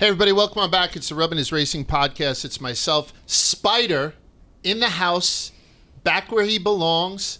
Hey everybody, welcome on back. It's the Rubbin is Racing podcast. It's myself, Spider, in the house, back where he belongs,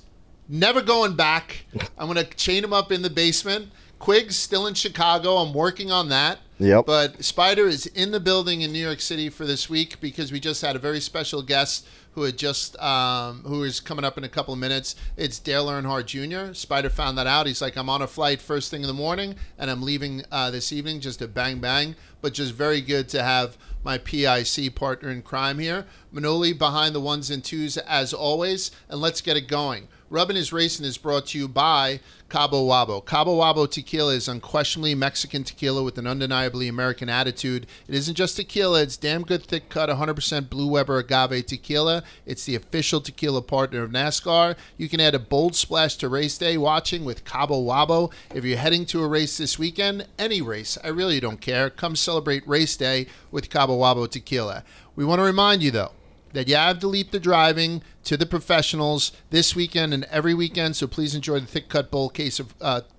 never going back. I'm going to chain him up in the basement. Quig's still in Chicago. I'm working on that. Yep. But Spider is in the building in New York City for this week because we just had a very special guest who is coming up in a couple of minutes. It's Dale Earnhardt Jr. Spider found that out. He's like, I'm on a flight first thing in the morning, and I'm leaving this evening, just a bang bang. But just very good to have my PIC partner in crime here. Manoli behind the ones and twos as always, and let's get it going. Rubbin is Racing is brought to you by Cabo Wabo. Cabo Wabo tequila is unquestionably Mexican tequila with an undeniably American attitude. It isn't just tequila, it's damn good thick cut, 100% Blue Weber agave tequila. It's the official tequila partner of NASCAR. You can add a bold splash to race day watching with Cabo Wabo. If you're heading to a race this weekend, any race, I really don't care, come celebrate race day with Cabo Wabo tequila. We want to remind you though, that you have to leave the driving to the professionals this weekend and every weekend, so please enjoy the thick cut bold taste of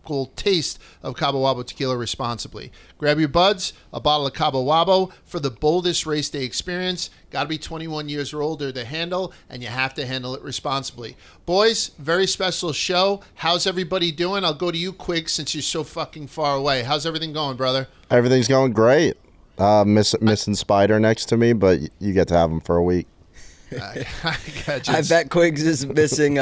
Cabo Wabo tequila responsibly. Grab your buds, a bottle of Cabo Wabo for the boldest race day experience. Got to be 21 years or older to handle, and you have to handle it responsibly. Boys, very special show. How's everybody doing? I'll go to you, Quig, since you're so fucking far away. How's everything going, brother? Everything's going great. Missing Spider next to me, but you get to have him for a week. I bet Quiggs is missing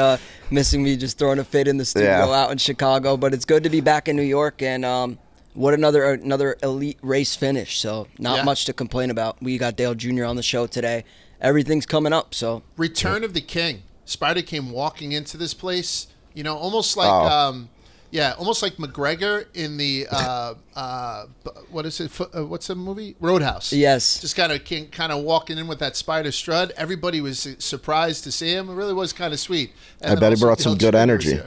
me just throwing a fit in the studio out in Chicago, but it's good to be back in New York, and what another elite race finish, so not much to complain about. We got Dale Jr. on the show today. Everything's coming up. So Return of the King. Spider came walking into this place, almost like almost like McGregor in the what is it? What's the movie? Roadhouse. Yes. Just kind of walking in with that Spider strut. Everybody was surprised to see him. It really was kind of sweet. And I bet he brought some good energy.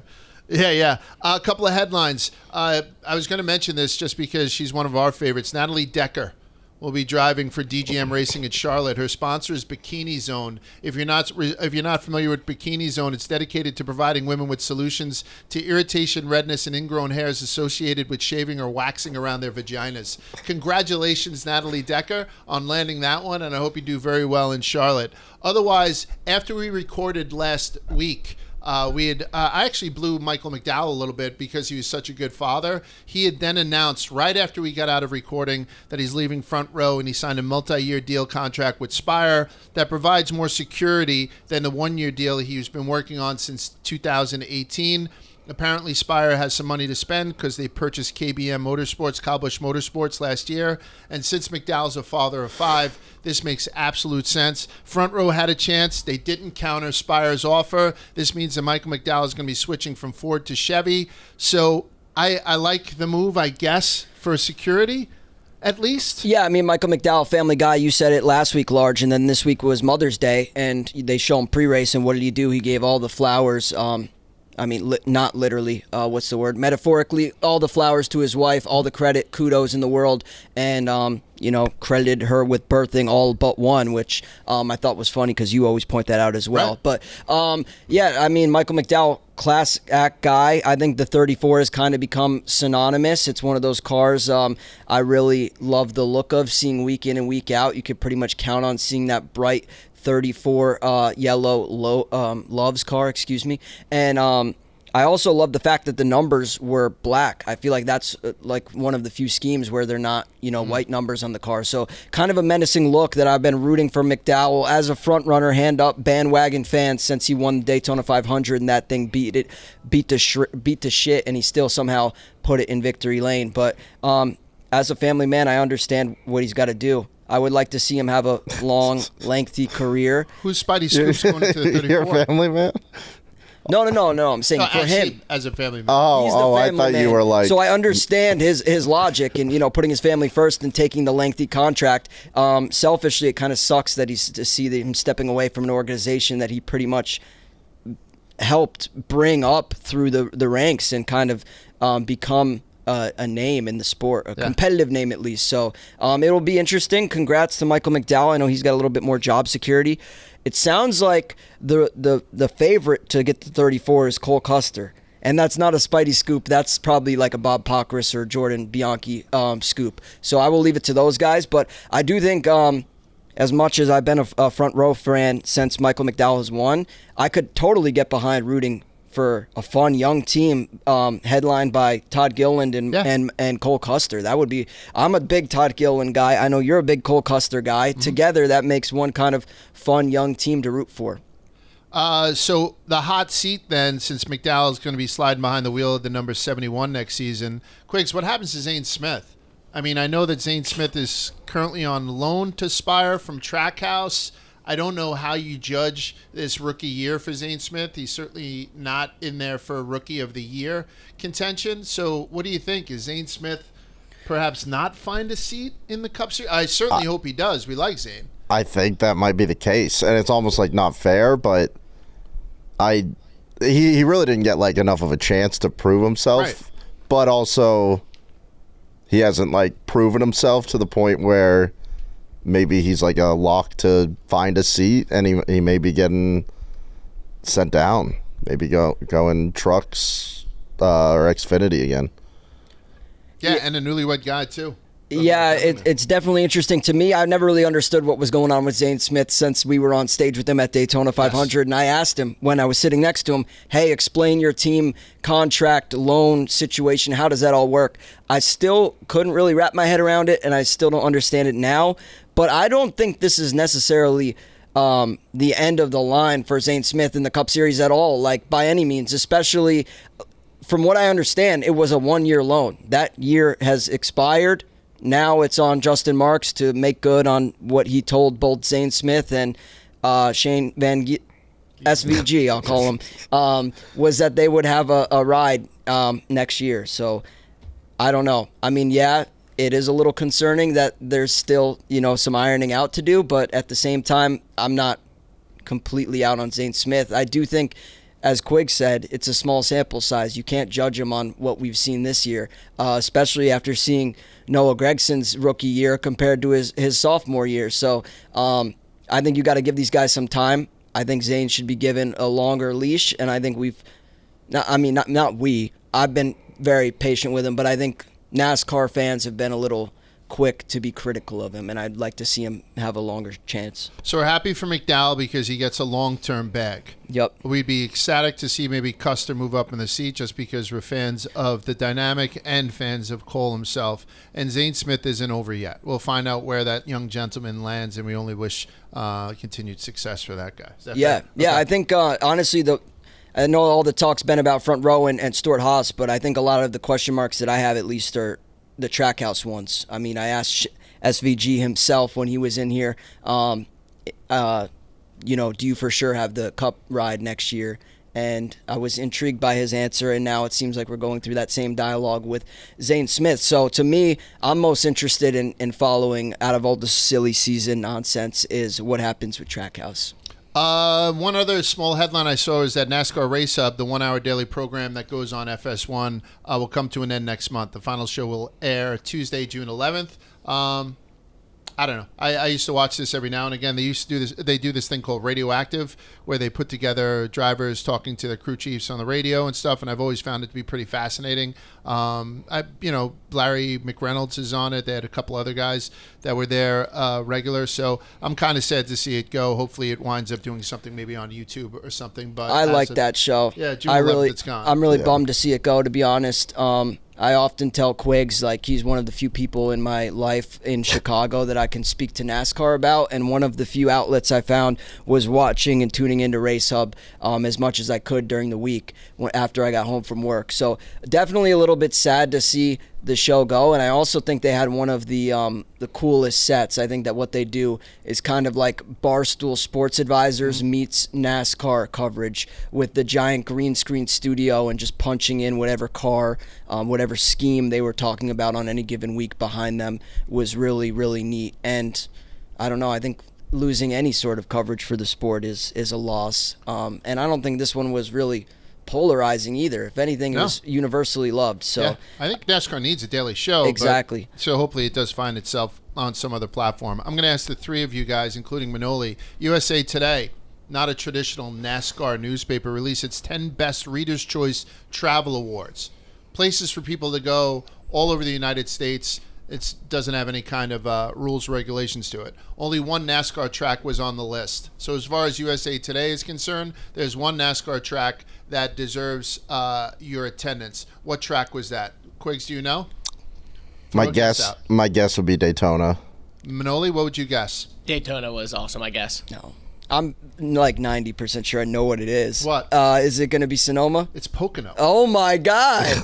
Yeah. A couple of headlines. I was going to mention this just because she's one of our favorites. Natalie Decker will be driving for DGM Racing at Charlotte. Her sponsor is Bikini Zone. If you're not familiar with Bikini Zone, it's dedicated to providing women with solutions to irritation, redness, and ingrown hairs associated with shaving or waxing around their vaginas. Congratulations, Natalie Decker, on landing that one, and I hope you do very well in Charlotte. Otherwise, after we recorded last week, I actually blew Michael McDowell a little bit because he was such a good father. He had then announced right after we got out of recording that he's leaving Front Row, and he signed a multi-year deal contract with Spire that provides more security than the one-year deal he's been working on since 2018. Apparently, Spire has some money to spend because they purchased KBM Motorsports, Kyle Busch Motorsports last year. And since McDowell's a father of five, this makes absolute sense. Front Row had a chance. They didn't counter Spire's offer. This means that Michael McDowell is going to be switching from Ford to Chevy. So I like the move, I guess, for security. At least? Yeah, I mean, Michael McDowell, Family Guy, you said it last week, Large, and then this week was Mother's Day, and they show him pre-race, and what did he do? He gave all the flowers, not literally, what's the word? Metaphorically, all the flowers to his wife, all the credit, kudos in the world, and, credited her with birthing all but one, which I thought was funny because you always point that out as well. Right. But, Michael McDowell, class act guy. I think the 34 has kind of become synonymous. It's one of those cars I really love the look of, seeing week in and week out. You could pretty much count on seeing that bright 34 yellow Love's car, and I also love the fact that the numbers were black. I feel like that's like one of the few schemes where they're not, white numbers on the car. So kind of a menacing look that I've been rooting for McDowell as a front runner, hand up, bandwagon fan since he won the Daytona 500 and that thing beat the shit, and he still somehow put it in victory lane. But as a family man, I understand what he's got to do. I would like to see him have a long, lengthy career. Who's Spidey Scoops going into the 34? You're a family man? No. I'm saying for him as a family man. He's the family I thought man. You were like. So I understand his logic and putting his family first and taking the lengthy contract. Selfishly, it kind of sucks that to see him stepping away from an organization that he pretty much helped bring up through the ranks and kind of become a name in the sport, a competitive name at least. So it'll be interesting. Congrats to Michael McDowell. I know he's got a little bit more job security. It sounds like the favorite to get the 34 is Cole Custer. And that's not a Spidey scoop. That's probably like a Bob Pockrass or Jordan Bianchi scoop. So I will leave it to those guys. But I do think as much as I've been a front row fan since Michael McDowell has won, I could totally get behind rooting for a fun young team headlined by Todd Gilliland and Cole Custer. That would be. I'm a big Todd Gilliland guy. I know you're a big Cole Custer guy. Mm-hmm. Together, that makes one kind of fun young team to root for. So the hot seat then, since McDowell is going to be sliding behind the wheel of the number 71 next season, Quiggs, what happens to Zane Smith? I mean, I know that Zane Smith is currently on loan to Spire from Trackhouse. I don't know how you judge this rookie year for Zane Smith. He's certainly not in there for Rookie of the Year contention. So what do you think? Is Zane Smith perhaps not find a seat in the Cup Series? I certainly hope he does. We like Zane. I think that might be the case. And it's almost like not fair, but he really didn't get like enough of a chance to prove himself. Right. But also he hasn't like proven himself to the point where maybe he's like a lock to find a seat, and he may be getting sent down. Maybe go in trucks or Xfinity again. Yeah, and a newlywed guy too. Yeah, it's definitely interesting to me. I never really understood what was going on with Zane Smith since we were on stage with him at Daytona 500, and I asked him when I was sitting next to him, hey, explain your team contract, loan situation. How does that all work? I still couldn't really wrap my head around it, and I still don't understand it now. But I don't think this is necessarily the end of the line for Zane Smith in the Cup Series at all, like by any means, especially from what I understand, it was a one-year loan. That year has expired. Now it's on Justin Marks to make good on what he told both Zane Smith and Shane Van SVG, I'll call him, was that they would have a ride next year. So I don't know. I mean, yeah, it is a little concerning that there's still, some ironing out to do, but at the same time, I'm not completely out on Zane Smith. I do think, as Quigg said, it's a small sample size. You can't judge him on what we've seen this year, especially after seeing Noah Gregson's rookie year compared to his sophomore year. So I think you got to give these guys some time. I think Zane should be given a longer leash, and I think I've been very patient with him, but I think NASCAR fans have been a little quick to be critical of him, and I'd like to see him have a longer chance. So we're happy for McDowell because he gets a long-term bag. Yep. We'd be ecstatic to see maybe Custer move up in the seat just because we're fans of the dynamic and fans of Cole himself. And Zane Smith isn't over yet. We'll find out where that young gentleman lands, and we only wish continued success for that guy. Is that fair? Yeah. Okay. I think, honestly, I know all the talk's been about front row and Stuart Haas, but I think a lot of the question marks that I have at least are the Trackhouse ones. I mean, I asked SVG himself when he was in here, do you for sure have the Cup ride next year? And I was intrigued by his answer, and now it seems like we're going through that same dialogue with Zane Smith. So to me, I'm most interested in following, out of all the silly season nonsense, is what happens with Trackhouse. One other small headline I saw is that NASCAR Race Hub, the 1-hour daily program that goes on FS1, will come to an end next month. The final show will air Tuesday, June 11th. I don't know. I used to watch this every now and again. They used to do this. They do this thing called Radioactive, where they put together drivers talking to the crew chiefs on the radio and stuff. And I've always found it to be pretty fascinating. Larry McReynolds is on it. They had a couple other guys that were there regular. So I'm kind of sad to see it go. Hopefully, it winds up doing something maybe on YouTube or something. But I like that show. Yeah, June 11th, it's gone. I'm really bummed to see it go. To be honest. I often tell Quiggs, like, he's one of the few people in my life in Chicago that I can speak to NASCAR about, and one of the few outlets I found was watching and tuning into Race Hub as much as I could during the week after I got home from work. So definitely a little bit sad to see the show go, and I also think they had one of the coolest sets. I think that what they do is kind of like Barstool Sports Advisors meets NASCAR coverage with the giant green screen studio and just punching in whatever car, whatever scheme they were talking about on any given week behind them was really, really neat. And I don't know, I think losing any sort of coverage for the sport is a loss. And I don't think this one was really polarizing either. If anything, it was universally loved. So yeah. I think NASCAR needs a daily show. Exactly. So hopefully it does find itself on some other platform. I'm going to ask the three of you guys, including Manoli, USA Today. not a traditional NASCAR newspaper, released its 10 Best Reader's Choice Travel Awards. Places for people to go all over the United States. It doesn't have any kind of rules or regulations to it. Only one NASCAR track was on the list. So as far as USA Today is concerned, there's one NASCAR track that deserves your attendance. What track was that? Quigs, do you know? My guess would be Daytona. Manoli, what would you guess? Daytona was also my guess. No. I'm like 90% sure I know what it is. What? Is it going to be Sonoma? It's Pocono. Oh, my God.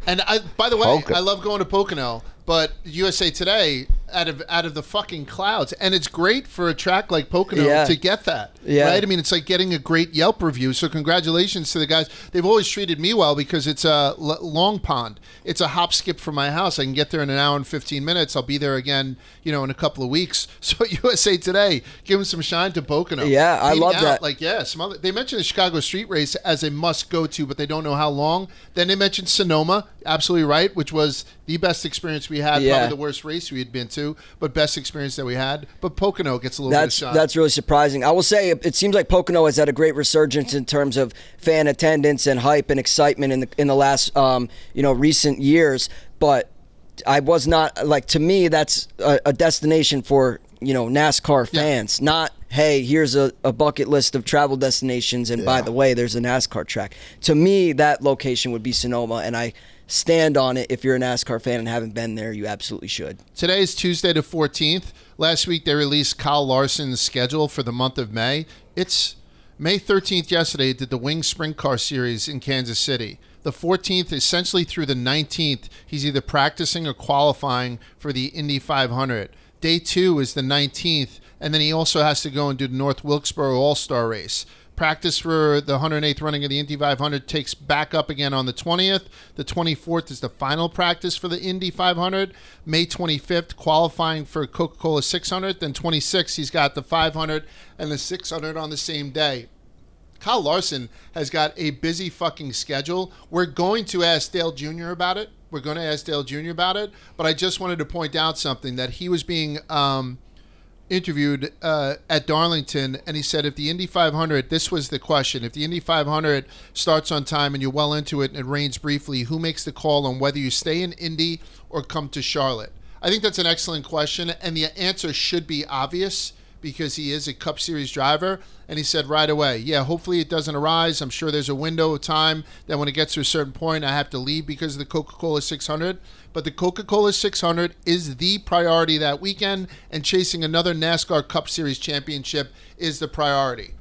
And by the way, Pocono. I love going to Pocono, but USA Today out of the fucking clouds, and it's great for a track like Pocono to get that. Yeah. Right? I mean, it's like getting a great Yelp review. So congratulations to the guys. They've always treated me well because it's a Long Pond. It's a hop skip from my house. I can get there in an hour and 15 minutes. I'll be there again, in a couple of weeks. So USA Today, give them some shine to Pocono. Yeah, I love that. Like, they mentioned the Chicago Street Race as a must go to, but they don't know how long. Then they mentioned Sonoma, absolutely right, which was the best experience we had, probably the worst race we had been to, but best experience that we had. But Pocono gets a little bit of shine. That's really surprising. I will say it seems like Pocono has had a great resurgence in terms of fan attendance and hype and excitement in the last recent years. But I was not to me that's a destination for NASCAR fans, not hey, here's a bucket list of travel destinations, and by the way, there's a NASCAR track. To me, that location would be Sonoma, and I stand on it. If you're a NASCAR fan and haven't been there, you absolutely should. Today is Tuesday the 14th. Last week, they released Kyle Larson's schedule for the month of May. It's May 13th yesterday, did the Wing Sprint Car Series in Kansas City. The 14th, essentially through the 19th, he's either practicing or qualifying for the Indy 500. Day 2 is the 19th, and then he also has to go and do the North Wilkesboro All-Star Race. Practice for the 108th running of the Indy 500 takes back up again on the 20th. The 24th is the final practice for the Indy 500. May 25th, qualifying for Coca-Cola 600. Then 26th, he's got the 500 and the 600 on the same day. Kyle Larson has got a busy fucking schedule. We're going to ask Dale Jr. about it. But I just wanted to point out something, that he was being interviewed at Darlington, and he said if the Indy 500, this was the question, if the Indy 500 starts on time and you're well into it and it rains briefly, who makes the call on whether you stay in Indy or come to Charlotte? I think that's an excellent question, and the answer should be obvious because he is a Cup Series driver. And he said right away, hopefully it doesn't arise. I'm sure there's a window of time that when it gets to a certain point, I have to leave because of the Coca-Cola 600. But the Coca-Cola 600 is the priority that weekend, and chasing another NASCAR Cup Series championship is the priority.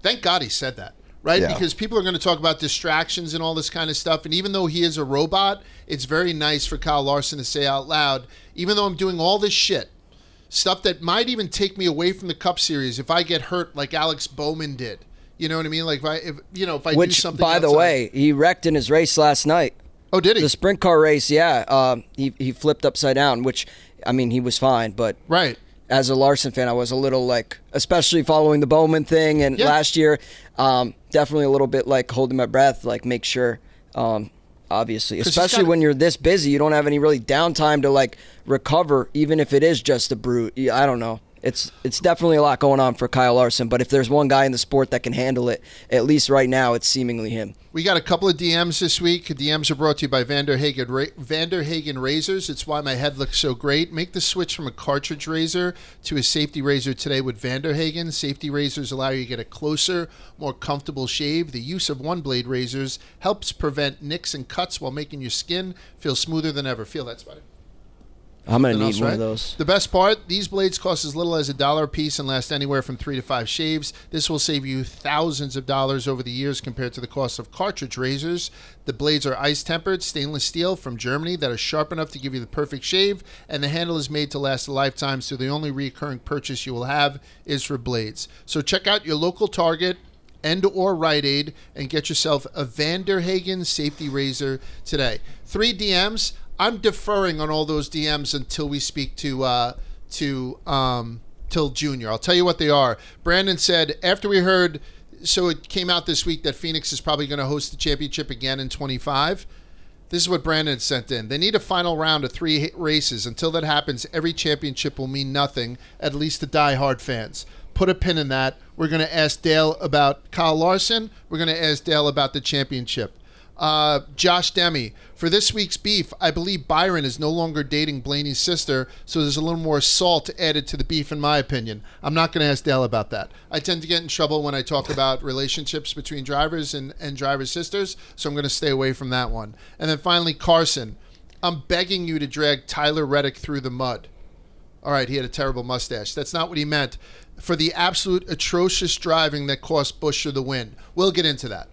Thank God he said that, right? Yeah. Because people are going to talk about distractions and all this kind of stuff. And even though he is a robot, it's very nice for Kyle Larson to say out loud, even though I'm doing all this shit, stuff that might even take me away from the Cup Series if I get hurt like Alex Bowman did. You know what I mean? Like if I do something. By the way, he wrecked in his race last night. Oh, did he? The sprint car race, he flipped upside down, which, I mean, he was fine, but right. As a Larson fan, I was a little especially following the Bowman thing and last year, definitely a little bit holding my breath, make sure, obviously, especially when you're this busy, you don't have any really downtime to recover, even if it is just a brute. I don't know. It's definitely a lot going on for Kyle Larson, but if there's one guy in the sport that can handle it, at least right now, it's seemingly him. We got a couple of DMs this week. DMs are brought to you by Vanderhagen Razors. It's why my head looks so great. Make the switch from a cartridge razor to a safety razor today with Vanderhagen. Safety razors allow you to get a closer, more comfortable shave. The use of one-blade razors helps prevent nicks and cuts while making your skin feel smoother than ever. Feel that, Spotty? I'm going to need one of those. The best part, these blades cost as little as $1 a piece and last anywhere from 3 to 5 shaves. This will save you thousands of dollars over the years compared to the cost of cartridge razors. The blades are ice-tempered, stainless steel from Germany that are sharp enough to give you the perfect shave, and the handle is made to last a lifetime, so the only recurring purchase you will have is for blades. So check out your local Target and or Rite Aid and get yourself a Vanderhagen safety razor today. 3 DMs. I'm deferring on all those DMs until we speak to Junior. I'll tell you what they are. Brandon said, after we heard, so it came out this week that Phoenix is probably going to host the championship again in 25. This is what Brandon sent in. They need a final round of 3 races. Until that happens, every championship will mean nothing, at least to die-hard fans. put a pin in that. We're going to ask Dale about Kyle Larson. We're going to ask Dale about the championship. Josh Demme, for this week's beef, I believe Byron is no longer dating Blaney's sister, so there's a little more salt added to the beef, in my opinion. I'm not going to ask Dale about that. I tend to get in trouble when I talk about relationships between drivers and drivers' sisters, so I'm going to stay away from that one. And then finally, Carson, I'm begging you to drag Tyler Reddick through the mud. All right, he had a terrible mustache. That's not what he meant. For the absolute atrocious driving that cost Buescher the win. We'll get into that.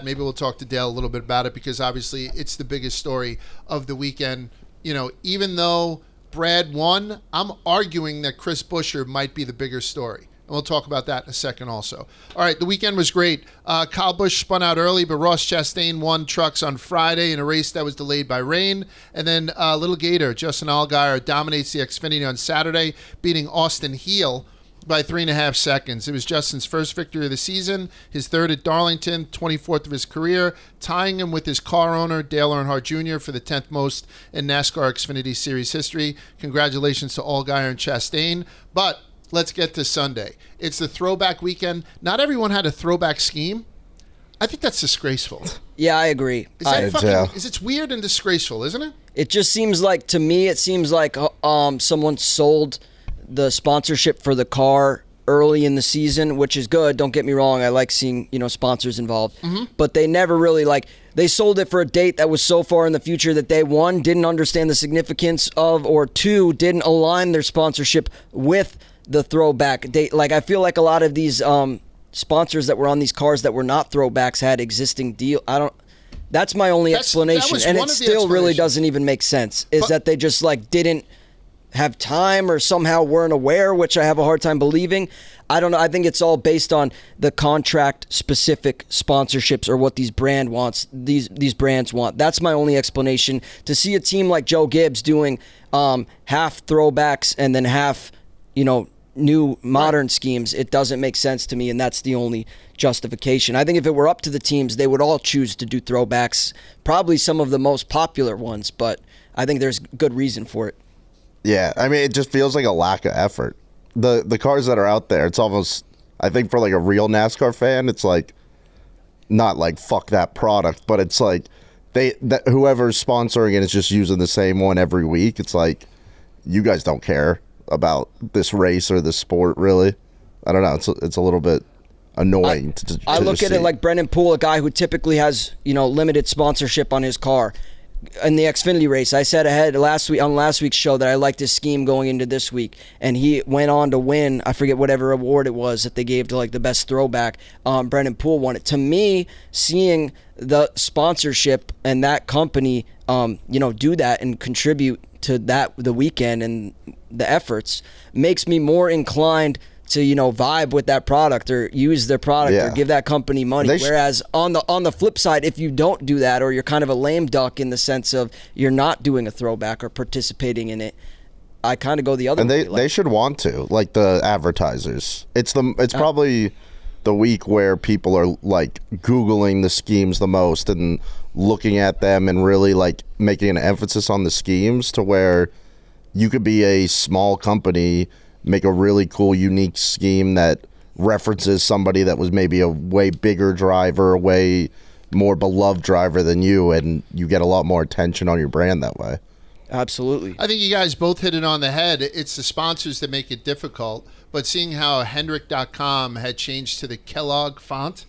Maybe we'll talk to Dale a little bit about it because obviously it's the biggest story of the weekend. You know, even though Brad won, I'm arguing that Chris Buescher might be the bigger story. And we'll talk about that in a second also. All right, the weekend was great. Kyle Busch spun out early, but Ross Chastain won trucks on Friday in a race that was delayed by rain. And then Little Gator, Justin Allgaier, dominates the Xfinity on Saturday, beating Austin Heel by 3.5 seconds. It was Justin's first victory of the season, his third at Darlington, 24th of his career, tying him with his car owner, Dale Earnhardt Jr., for the 10th most in NASCAR Xfinity Series history. Congratulations to Allgaier and Chastain. But let's get to Sunday. It's the throwback weekend. Not everyone had a throwback scheme. I think that's disgraceful. Yeah, I agree. It's weird and disgraceful, isn't it? It just seems like, to me, someone sold the sponsorship for the car early in the season, which is good. Don't get me wrong. I like seeing, sponsors involved. Mm-hmm. But they never really, they sold it for a date that was so far in the future that they, one, didn't understand the significance of, or two, didn't align their sponsorship with the throwback date. I feel like a lot of these sponsors that were on these cars that were not throwbacks had existing deal. That's my only explanation. And it still really doesn't even make sense, that they just, didn't have time or somehow weren't aware, which I have a hard time believing. I don't know. I think it's all based on the contract specific sponsorships or what these brands want. That's my only explanation. To see a team like Joe Gibbs doing half throwbacks and then half, new modern schemes, it doesn't make sense to me, and that's the only justification. I think if it were up to the teams, they would all choose to do throwbacks, probably some of the most popular ones, but I think there's good reason for it. Yeah, I mean, it just feels like a lack of effort. The cars that are out there, it's almost, I think for a real NASCAR fan, it's not fuck that product, but it's whoever's sponsoring it is just using the same one every week. It's you guys don't care about this race or this sport, really. I don't know. It's a little bit annoying. I look at it like Brendan Poole, a guy who typically has limited sponsorship on his car. In the Xfinity race, I said ahead on last week's show that I liked his scheme going into this week, and he went on to win. I forget whatever award it was that they gave to the best throwback. Brendan Poole won it. To me, seeing the sponsorship and that company, do that and contribute to the weekend and the efforts makes me more inclined to vibe with that product or use their product or give that company money. Whereas on the flip side, if you don't do that, or you're kind of a lame duck in the sense of you're not doing a throwback or participating in it, I kind of go the other way. And they should want to, the advertisers. It's probably the week where people are Googling the schemes the most and looking at them and really making an emphasis on the schemes, to where you could be a small company, make a really cool, unique scheme that references somebody that was maybe a way bigger driver, a way more beloved driver than you, and you get a lot more attention on your brand that way. Absolutely. I think you guys both hit it on the head. It's the sponsors that make it difficult, but seeing how Hendrick.com had changed to the Kellogg font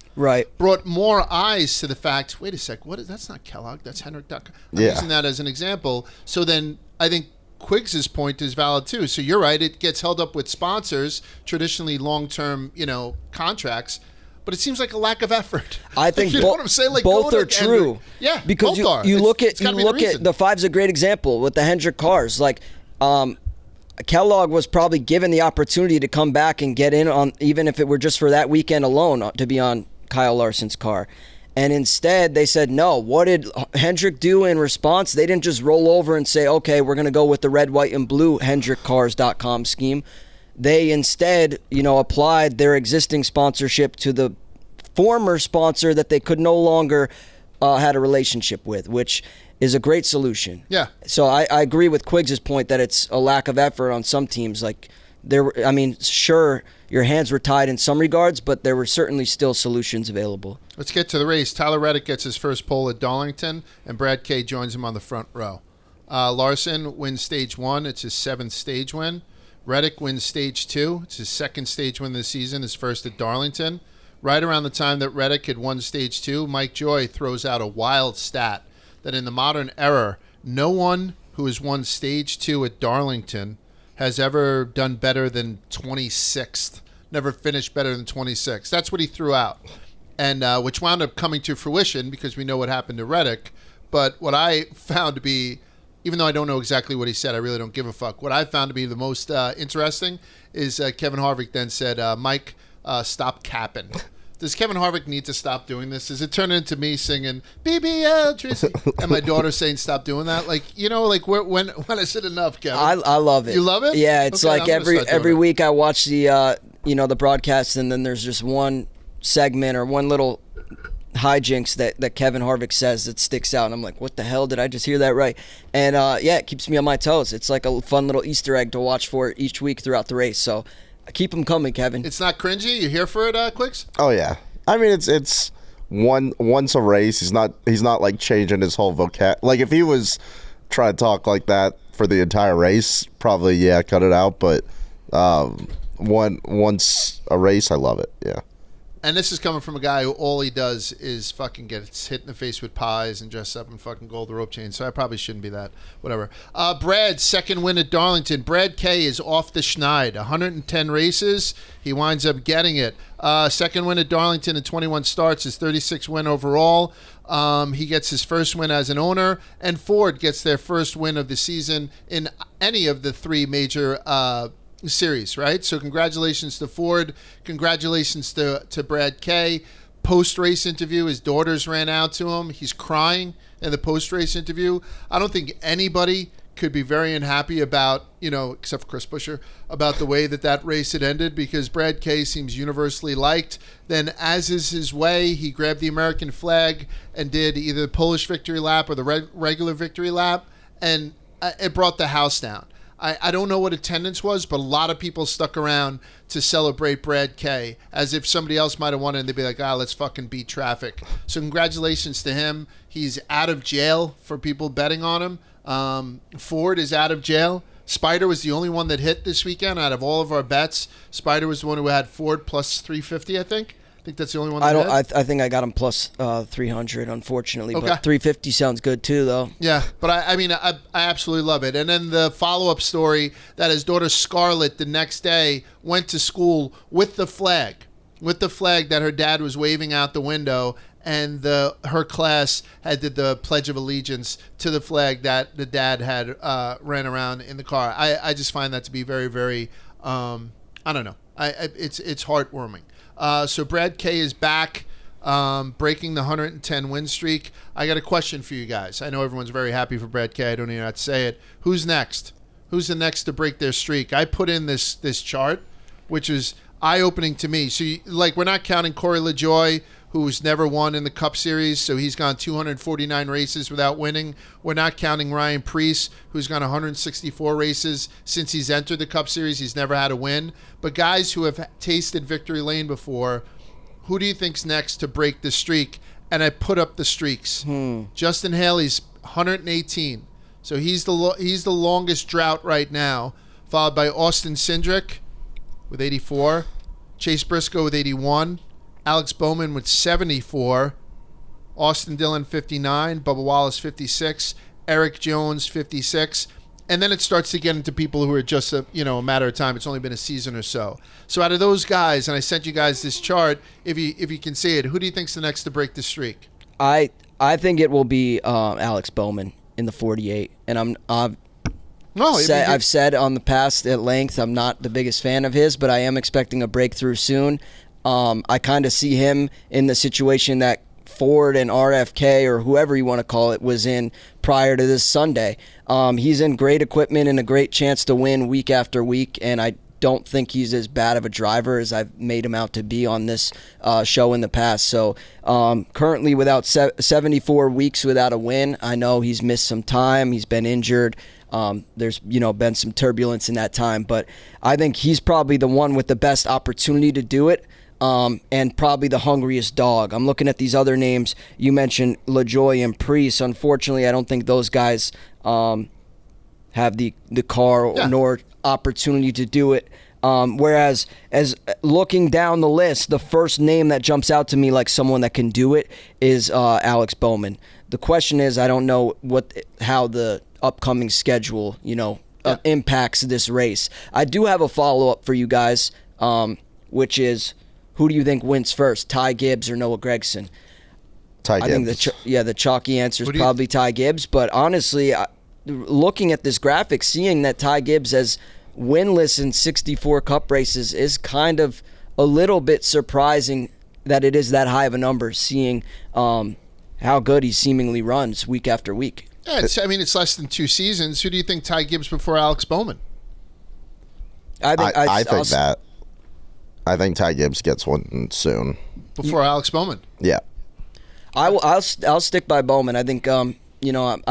brought more eyes to the fact, wait a sec, that's not Kellogg, that's Hendrick.com. I'm using that as an example. So then I think Quiggs's point is valid too. So you're right. It gets held up with sponsors, traditionally long-term, contracts, but it seems like a lack of effort. I think you know what I'm saying? Both are true. Yeah, because you look at the Five's a great example with the Hendrick cars. Kellogg was probably given the opportunity to come back and get in on, even if it were just for that weekend alone, to be on Kyle Larson's car. And instead, they said no. What did Hendrick do in response? They didn't just roll over and say, okay, we're going to go with the red, white, and blue HendrickCars.com scheme. They instead, applied their existing sponsorship to the former sponsor that they could no longer had a relationship with, which is a great solution. Yeah. So I agree with Quiggs's point that it's a lack of effort on some teams. Sure, your hands were tied in some regards, but there were certainly still solutions available. Let's get to the race. Tyler Reddick gets his first pole at Darlington, and Brad Kay joins him on the front row. Larson wins stage 1. It's his 7th stage win. Reddick wins stage 2. It's his 2nd stage win this season, his first at Darlington. Right around the time that Reddick had won stage 2, Mike Joy throws out a wild stat that in the modern era, no one who has won stage 2 at Darlington has ever done better than 26th. Never finished better than 26th. That's what he threw out, and which wound up coming to fruition because we know what happened to Reddick. But what I found to be, even though I don't know exactly what he said, I really don't give a fuck. What I found to be the most interesting is Kevin Harvick then said, Mike, stop capping. Does Kevin Harvick need to stop doing this? Does it turn into me singing BBL Tracy and my daughter saying stop doing that? Like, like when is it enough, Kevin? I love it. You love it? Yeah, it's Okay, like I'm gonna start doing every it. week I watch the the broadcast, and then there's just one segment or one little hijinks that Kevin Harvick says that sticks out, and I'm like, what the hell, did I just hear that right? And it keeps me on my toes. It's like a fun little Easter egg to watch for each week throughout the race. So keep them coming, Kevin. It's not cringy? You here for it, Quicks? Oh yeah. I mean, it's once a race. He's not like changing his whole vocab. Like if he was trying to talk like that for the entire race, probably cut it out. But once a race, I love it. Yeah. And this is coming from a guy who all he does is fucking gets hit in the face with pies and dress up in fucking gold rope chains. So I probably shouldn't be that. Whatever. Brad's second win at Darlington. Brad Kay is off the schneid. 110 races. He winds up getting it. Second win at Darlington in 21 starts. His 36th win overall. He gets his first win as an owner. And Ford gets their first win of the season in any of the 3 major series, right? So congratulations to Ford. Congratulations to Brad Kay. Post-race interview, his daughters ran out to him. He's crying in the post-race interview. I don't think anybody could be very unhappy about, except for Chris Buescher, about the way that race had ended, because Brad Kay seems universally liked. Then, as is his way, he grabbed the American flag and did either the Polish victory lap or the regular victory lap, and it brought the house down. I don't know what attendance was, but a lot of people stuck around to celebrate Brad Kay, as if somebody else might have won it, and they'd be like, let's fucking beat traffic. So congratulations to him. He's out of jail for people betting on him. Ford is out of jail. Spider was the only one that hit this weekend out of all of our bets. Spider was the one who had Ford plus 350, I think. I think that's the only one that hit. I think I got him plus 300, unfortunately. Okay. But 350 sounds good too, though. Yeah, but I absolutely love it. And then the follow-up story that his daughter Scarlett the next day went to school with the flag that her dad was waving out the window, and her class did the Pledge of Allegiance to the flag that the dad had ran around in the car. I just find that to be very, very, I don't know. It's heartwarming. So Brad Kay is back, breaking the 110 win streak. I got a question for you guys. I know everyone's very happy for Brad Kay. I don't even have to say it. Who's next? Who's the next to break their streak? I put in this chart, which is eye-opening to me. So, we're not counting Corey LaJoie, who's never won in the Cup Series, so he's gone 249 races without winning. We're not counting Ryan Preece, who's gone 164 races since he's entered the Cup Series. He's never had a win. But guys who have tasted victory lane before, who do you think's next to break the streak? And I put up the streaks. Justin Haley's 118, so he's the longest drought right now, followed by Austin Cindric with 84, Chase Briscoe with 81, Alex Bowman with 74, Austin Dillon 59, Bubba Wallace 56, Eric Jones 56, and then it starts to get into people who are just a matter of time. It's only been a season or so. So out of those guys, and I sent you guys this chart, if you can see it, who do you think's the next to break the streak? I think it will be Alex Bowman in the 48, and I've said on the past at length I'm not the biggest fan of his, but I am expecting a breakthrough soon. I kind of see him in the situation that Ford and RFK, or whoever you want to call it, was in prior to this Sunday. He's in great equipment and a great chance to win week after week, and I don't think he's as bad of a driver as I've made him out to be on this show in the past. So currently without 74 weeks without a win. I know he's missed some time. He's been injured. There's been some turbulence in that time, but I think he's probably the one with the best opportunity to do it, and probably the hungriest dog. I'm looking at these other names. You mentioned LaJoie and Priest. Unfortunately, I don't think those guys have the car nor opportunity to do it. Whereas, as looking down the list, the first name that jumps out to me like someone that can do it is Alex Bowman. The question is, I don't know how the upcoming schedule, impacts this race. I do have a follow-up for you guys, which is, who do you think wins first, Ty Gibbs or Noah Gragson? Ty Gibbs. I think the chalky answer is probably Ty Gibbs, but honestly, looking at this graphic, seeing that Ty Gibbs has winless in 64 Cup races is kind of a little bit surprising that it is that high of a number, seeing how good he seemingly runs week after week. Yeah, it's less than 2 seasons. Who do you think Ty Gibbs before Alex Bowman? I think Ty Gibbs gets one soon. Before Alex Bowman? Yeah. I'll stick by Bowman. I think I've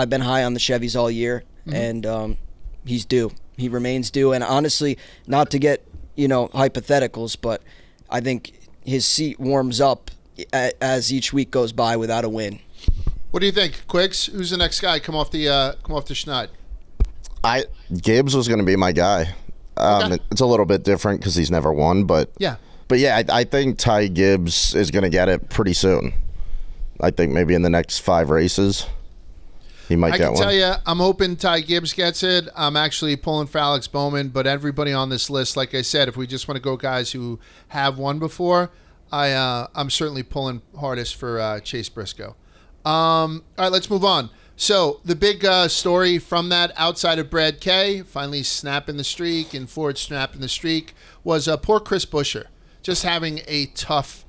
been high on the Chevys all year, and he's due. He remains due, and honestly, not to get hypotheticals, but I think his seat warms up as each week goes by without a win. What do you think, Quiggs? Who's the next guy come off the schneid? Gibbs was going to be my guy. Okay. It's a little bit different because he's never won, but yeah, I think Ty Gibbs is going to get it pretty soon. I think maybe in the next 5 races. He might get one. I can tell you, I'm hoping Ty Gibbs gets it. I'm actually pulling for Alex Bowman, but everybody on this list, like I said, if we just want to go guys who have won before, I'm certainly pulling hardest for Chase Briscoe. All right, let's move on. So the big story from that, outside of Brad Kay finally snapping the streak and Ford snapping the streak, was poor Chris Buescher just having a tough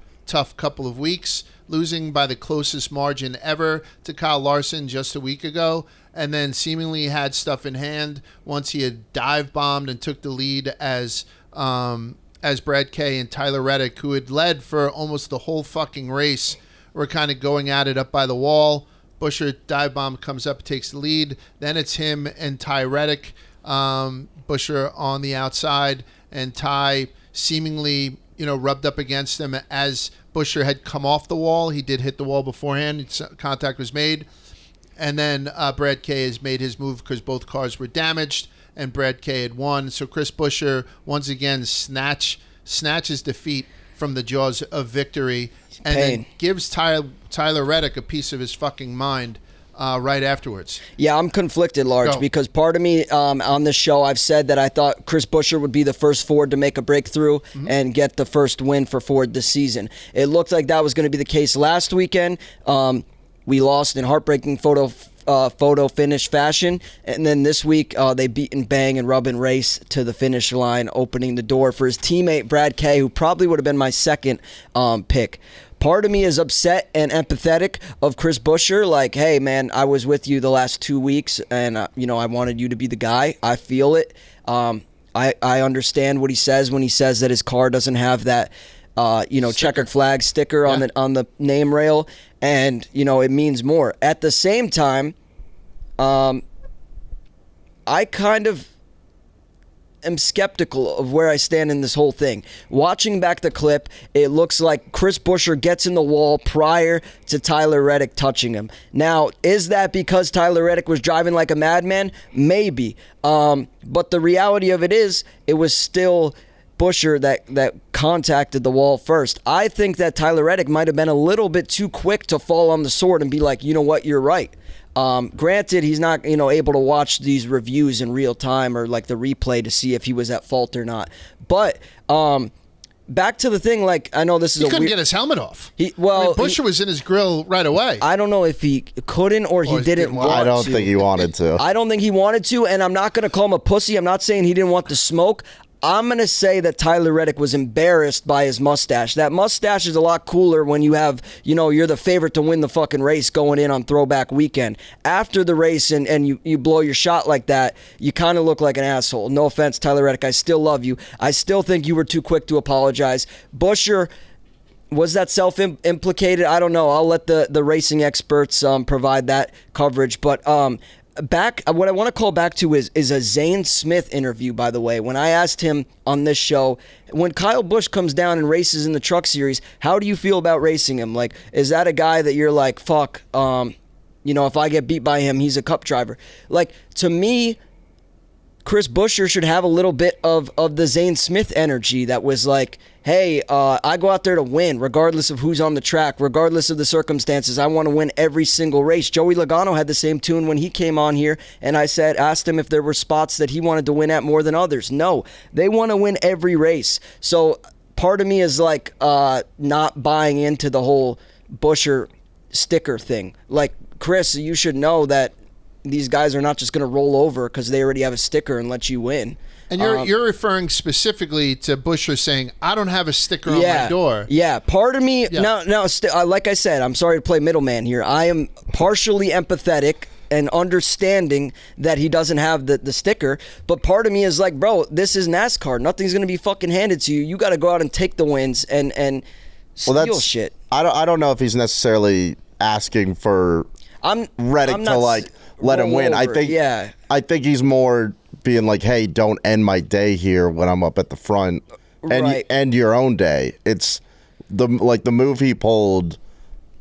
couple of weeks, losing by the closest margin ever to Kyle Larson just a week ago, and then seemingly had stuff in hand once he had dive bombed and took the lead as Brad Kay and Tyler Reddick, who had led for almost the whole fucking race, were kind of going at it up by the wall. Buescher dive bomb, comes up, takes the lead. Then it's him and Ty Reddick. Buescher on the outside, and Ty seemingly rubbed up against him as Buescher had come off the wall. He did hit the wall beforehand. Contact was made. And then Brad Kay has made his move because both cars were damaged, and Brad Kay had won. So Chris Buescher once again snatches defeat from the jaws of victory, and then gives Tyler Reddick a piece of his fucking mind right afterwards. Yeah, I'm conflicted, Large, because part of me on this show, I've said that I thought Chris Buescher would be the first Ford to make a breakthrough and get the first win for Ford this season. It looked like that was going to be the case last weekend. We lost in heartbreaking photo finish fashion, and then this week they beat and bang and Rubbin race to the finish line, opening the door for his teammate Brad Kay, who probably would have been my second pick. Part of me is upset and empathetic of Chris Buescher, like, hey man, I was with you the last 2 weeks, and I wanted you to be the guy. I feel it. I understand what he says when he says that his car doesn't have that checkered flag sticker on the name rail, and it means more. At the same time, I kind of am skeptical of where I stand in this whole thing. Watching back the clip, it looks like Chris Buescher gets in the wall prior to Tyler Reddick touching him. Now, is that because Tyler Reddick was driving like a madman? Maybe. But the reality of it is, it was still Buescher that contacted the wall first. I think that Tyler Reddick might have been a little bit too quick to fall on the sword and be like, you know what, you're right. Granted, he's not able to watch these reviews in real time or like the replay to see if he was at fault or not. But back to the thing, like, I know this is he couldn't get his helmet off. Buescher was in his grill right away. I don't know if he couldn't or he didn't want to. I don't think he wanted to. I don't think he wanted to, and I'm not going to call him a pussy. I'm not saying he didn't want the smoke. I'm going to say that Tyler Reddick was embarrassed by his mustache. That mustache is a lot cooler when you have, you're the favorite to win the fucking race going in on throwback weekend. After the race and you blow your shot like that, you kind of look like an asshole. No offense, Tyler Reddick. I still love you. I still think you were too quick to apologize. Buescher, was that self-implicated? I don't know. I'll let the racing experts provide that coverage. But what I want to call back to is a Zane Smith interview, by the way. When I asked him on this show, when Kyle Busch comes down and races in the Truck Series, how do you feel about racing him? Like, is that a guy that you're like, fuck, if I get beat by him, he's a Cup driver? Like, to me, Chris Buescher should have a little bit of the Zane Smith energy that was like, hey, I go out there to win regardless of who's on the track, regardless of the circumstances. I want to win every single race. Joey Logano had the same tune when he came on here, and asked him if there were spots that he wanted to win at more than others. No, they want to win every race. So part of me is like not buying into the whole Buescher sticker thing. Like, Chris, you should know that these guys are not just going to roll over because they already have a sticker and let you win. And you're referring specifically to Buescher saying, I don't have a sticker on my door. Yeah, part of me, now, like I said, I'm sorry to play middleman here. I am partially empathetic and understanding that he doesn't have the sticker, but part of me is like, bro, this is NASCAR. Nothing's going to be fucking handed to you. You got to go out and take the wins and steal shit. I don't know if he's necessarily asking for Reddick to like let him win. Over. I think he's more being like, hey, don't end my day here when I'm up at the front, and right. end your own day. It's the move he pulled.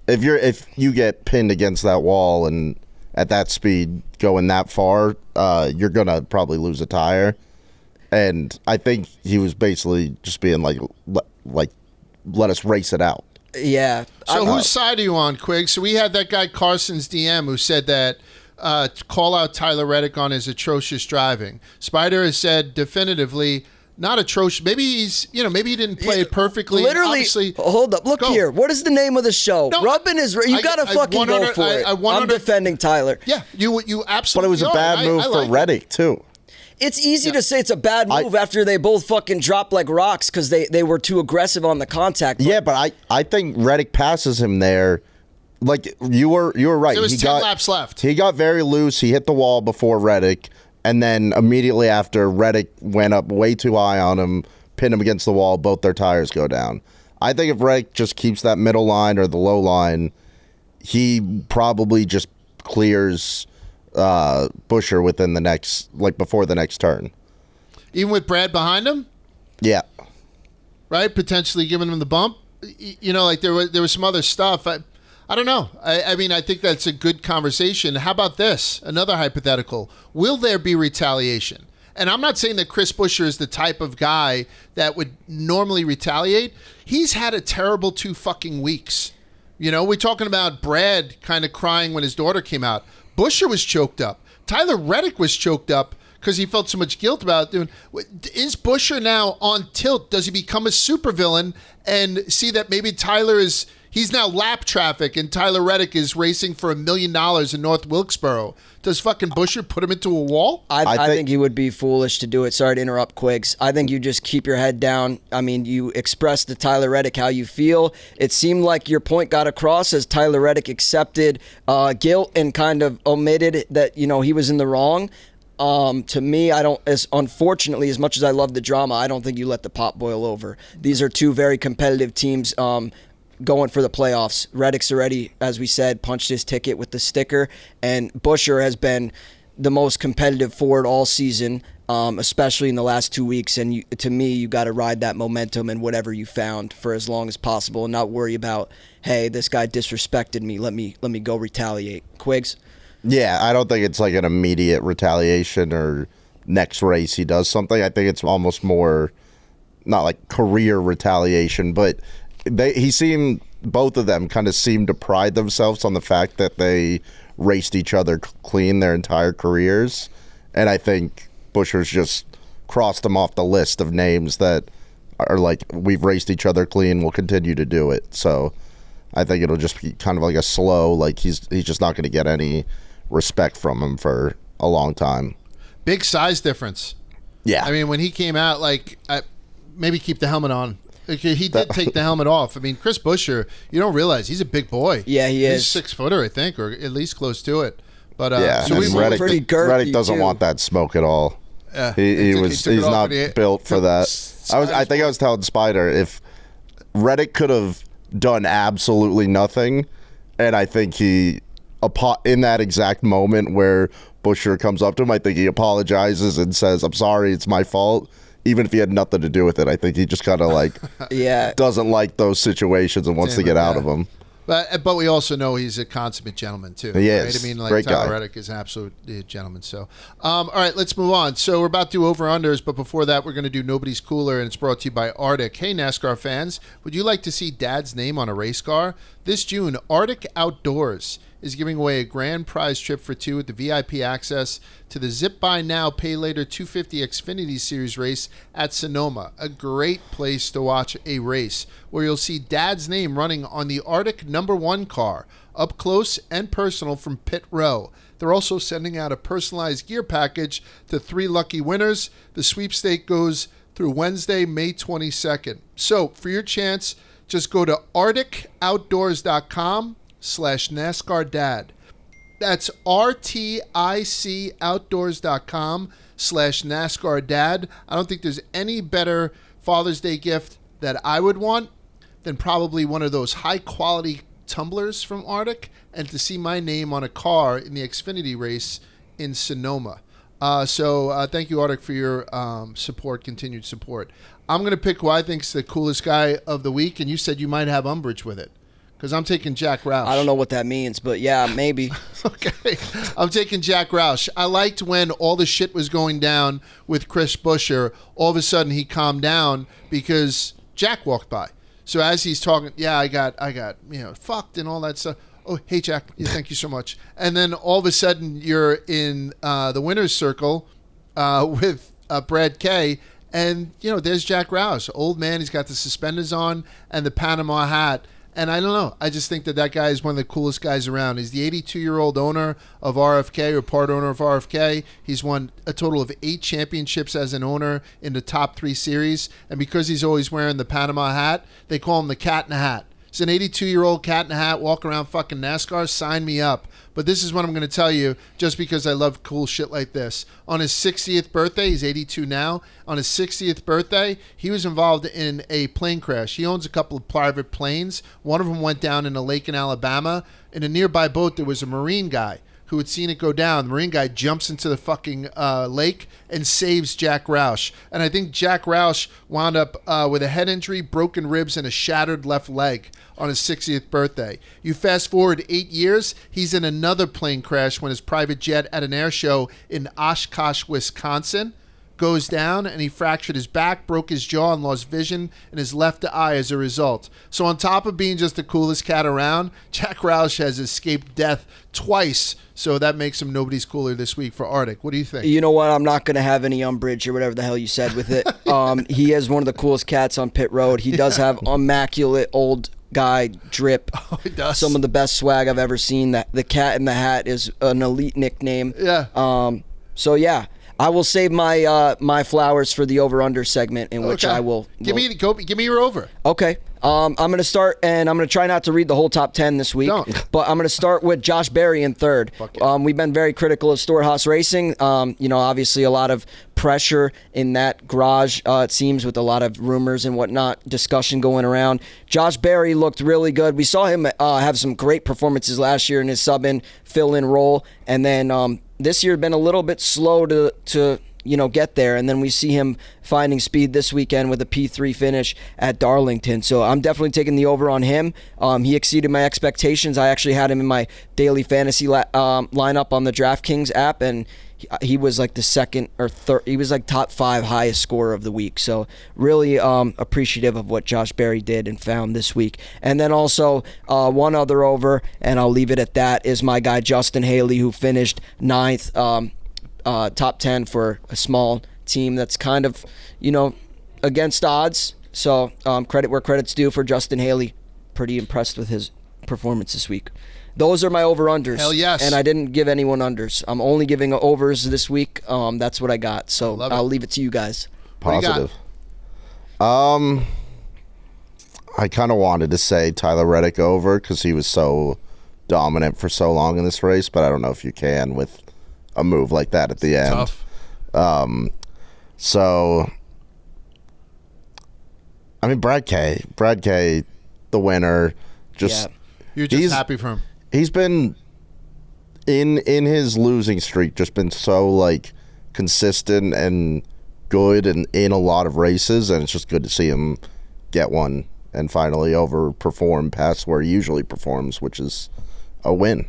If you get pinned against that wall and at that speed going that far, you're gonna probably lose a tire. And I think he was basically just being like let us race it out. Yeah. So whose side are you on, Quigg? So we had that guy Carson's DM who said that call out Tyler Reddick on his atrocious driving. Spider has said definitively not atrocious. Maybe maybe he didn't play it perfectly. Literally, obviously, hold up. Look here. What is the name of the show? No, Rubbin is. You got to fucking go for it. I'm defending Tyler. Yeah, you absolutely. But it was a bad move for Reddick too. It's easy to say it's a bad move after they both fucking dropped like rocks because they were too aggressive on the contact. Yeah, but I think Reddick passes him there. Like you were right. There was 10 laps left. He got very loose. He hit the wall before Reddick, and then immediately after, Reddick went up way too high on him, pinned him against the wall. Both their tires go down. I think if Reddick just keeps that middle line or the low line, he probably just clears Buescher within the next, before the next turn. Even with Brad behind him? Yeah. Right? Potentially giving him the bump? There was some other stuff. I don't know. I mean, I think that's a good conversation. How about this? Another hypothetical. Will there be retaliation? And I'm not saying that Chris Buescher is the type of guy that would normally retaliate. He's had a terrible 2 fucking weeks. We're talking about Brad kind of crying when his daughter came out. Buescher was choked up. Tyler Reddick was choked up because he felt so much guilt about doing. Is Buescher now on tilt? Does he become a supervillain and see that maybe he's now lap traffic and Tyler Reddick is racing for $1 million in North Wilkesboro? Does fucking Buescher put him into a wall? I think he would be foolish to do it. Sorry to interrupt, Quiggs. I think you just keep your head down. I mean, you expressed to Tyler Reddick how you feel. It seemed like your point got across as Tyler Reddick accepted guilt and kind of omitted that, he was in the wrong. To me, unfortunately, as much as I love the drama, I don't think you let the pot boil over. These are two very competitive teams going for the playoffs. Reddick's already, as we said, punched his ticket with the sticker, and Buescher has been the most competitive Ford all season, especially in the last 2 weeks. And to me, you got to ride that momentum and whatever you found for as long as possible, and not worry about, hey, this guy disrespected me. Let me go retaliate. Quiggs? Yeah, I don't think it's like an immediate retaliation or next race he does something. I think it's almost more not like career retaliation, but both of them kind of seemed to pride themselves on the fact that they raced each other clean their entire careers. And I think Buescher's just crossed them off the list of names that are like, we've raced each other clean, we'll continue to do it. So I think it'll just be kind of like a slow, like he's just not going to get any respect from him for a long time. Big size difference. Yeah. I mean, when he came out, maybe keep the helmet on. He did take the helmet off. I mean, Chris Buescher, you don't realize he's a big boy. Yeah, he is. He's 6-footer, I think, or at least close to it. But yeah, so Reddick doesn't want that smoke at all. He's not built for that. I think I was telling Spider, if Reddick could have done absolutely nothing, and I think he, in that exact moment where Buescher comes up to him, I think he apologizes and says, "I'm sorry, it's my fault." Even if he had nothing to do with it, I think he just kind of like doesn't like those situations and wants to get out of them. But we also know he's a consummate gentleman too. He right? is. I mean, like Great Tyler guy. Reddick is an absolute gentleman. So, all right, let's move on. So we're about to do over-unders, but before that, we're going to do Nobody's Cooler, and it's brought to you by Arctic. Hey, NASCAR fans, would you like to see Dad's name on a race car? This June, Arctic Outdoors is giving away a grand prize trip for two with the VIP access to the Zip By Now, Pay Later 250 Xfinity Series race at Sonoma. A great place to watch a race where you'll see Dad's name running on the Arctic #1 car, up close and personal from pit row. They're also sending out a personalized gear package to 3 lucky winners. The sweepstake goes through Wednesday, May 22nd. So for your chance, just go to arcticoutdoors.com/NASCAR Dad. That's RTICOutdoors.com/NASCAR Dad. I don't think there's any better Father's Day gift that I would want than probably one of those high quality tumblers from Arctic and to see my name on a car in the Xfinity race in Sonoma. So thank you, Arctic, for your support, continued support. I'm going to pick who I think's the coolest guy of the week, and you said you might have umbrage with it. Because I'm taking Jack Roush. I don't know what that means, but yeah, maybe. Okay. I'm taking Jack Roush. I liked when all the shit was going down with Chris Buescher, all of a sudden he calmed down because Jack walked by. So as he's talking, yeah, I got fucked and all that stuff. Oh, hey, Jack. Yeah, thank you so much. And then all of a sudden you're in the winner's circle with Brad Kay. And, there's Jack Roush. Old man, he's got the suspenders on and the Panama hat. And I don't know. I just think that guy is one of the coolest guys around. He's the 82-year-old owner of RFK, or part owner of RFK. He's won a total of 8 championships as an owner in the top 3 series. And because he's always wearing the Panama hat, they call him the Cat in a Hat. He's an 82-year-old cat in a hat walking around fucking NASCAR. Sign me up. But this is what I'm going to tell you just because I love cool shit like this. On his 60th birthday, he's 82 now. On his 60th birthday, he was involved in a plane crash. He owns a couple of private planes. One of them went down in a lake in Alabama. In a nearby boat, there was a Marine guy who had seen it go down. The Marine guy jumps into the fucking lake and saves Jack Roush. And I think Jack Roush wound up with a head injury, broken ribs, and a shattered left leg on his 60th birthday. You fast forward 8 years, he's in another plane crash when his private jet at an air show in Oshkosh, Wisconsin, goes down, and he fractured his back, broke his jaw, and lost vision in his left eye as a result. So on top of being just the coolest cat around, Jack Roush has escaped death twice. So that makes him Nobody's Cooler this week for Arctic. What do you think? You know what? I'm not going to have any umbrage or whatever the hell you said with it. He is one of the coolest cats on pit road. He does have immaculate old guy drip. Oh, he does. Some of the best swag I've ever seen. The Cat in the Hat is an elite nickname. Yeah. So yeah, I will save my my flowers for the over/under segment, in which Okay. I will. Give me your over. Okay. I'm going to start, and I'm going to try not to read the whole top 10 this week. Don't. But I'm going to start with Josh Berry in third. Fuck yeah. We've been very critical of Storehouse Racing. Obviously a lot of pressure in that garage, it seems, with a lot of rumors and whatnot, discussion going around. Josh Berry looked really good. We saw him have some great performances last year in his sub-in, fill-in role. And then this year been a little bit slow to get there, and then we see him finding speed this weekend with a P3 finish at Darlington. So I'm definitely taking the over on him. He exceeded my expectations. I actually had him in my daily fantasy lineup on the DraftKings app, and he was like the second or third. He was like top 5 highest scorer of the week. So really appreciative of what Josh Berry did and found this week. And then also one other over, and I'll leave it at that, is my guy Justin Haley, who finished 9th. Top 10 for a small team that's kind of, against odds. So credit where credit's due for Justin Haley. Pretty impressed with his performance this week. Those are my over-unders. Hell yes. And I didn't give anyone unders. I'm only giving overs this week. That's what I got. So I'll leave it to you guys. Positive. I kind of wanted to say Tyler Reddick over because he was so dominant for so long in this race, but I don't know if you can with a move like that at the end. Tough. So, I mean, Brad Kay, the winner, just You're just happy for him. He's been in his losing streak, just been so like consistent and good and in a lot of races, and it's just good to see him get one and finally overperform past where he usually performs, which is a win.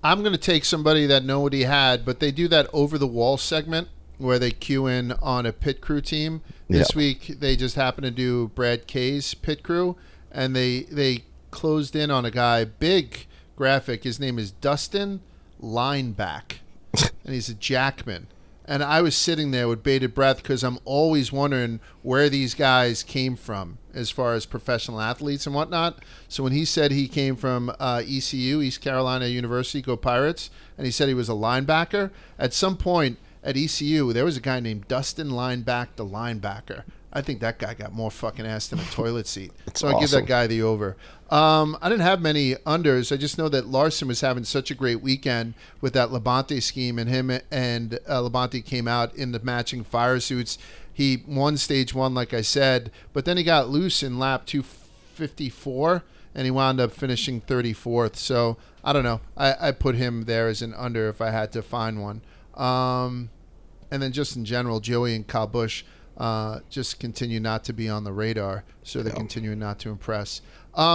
I'm going to take somebody that nobody had, but they do that over the wall segment where they cue in on a pit crew team. This week they just happened to do Brad Kay's pit crew, and they closed in on a guy, big graphic. His name is Dustin Lineback, and he's a Jackman. And I was sitting there with bated breath because I'm always wondering where these guys came from as far as professional athletes and whatnot. So when he said he came from ECU, East Carolina University, go Pirates, and he said he was a linebacker, at some point at ECU, there was a guy named Dustin Lineback, the linebacker. I think that guy got more fucking ass than a toilet seat. So I give that guy the over. I didn't have many unders. I just know that Larson was having such a great weekend with that Labonte scheme, and him and Labonte came out in the matching fire suits. He won stage one, like I said, but then he got loose in lap 254, and he wound up finishing 34th. So I don't know. I put him there as an under if I had to find one. And then just in general, Joey and Kyle Busch just continue not to be on the radar, so they're continuing not to impress.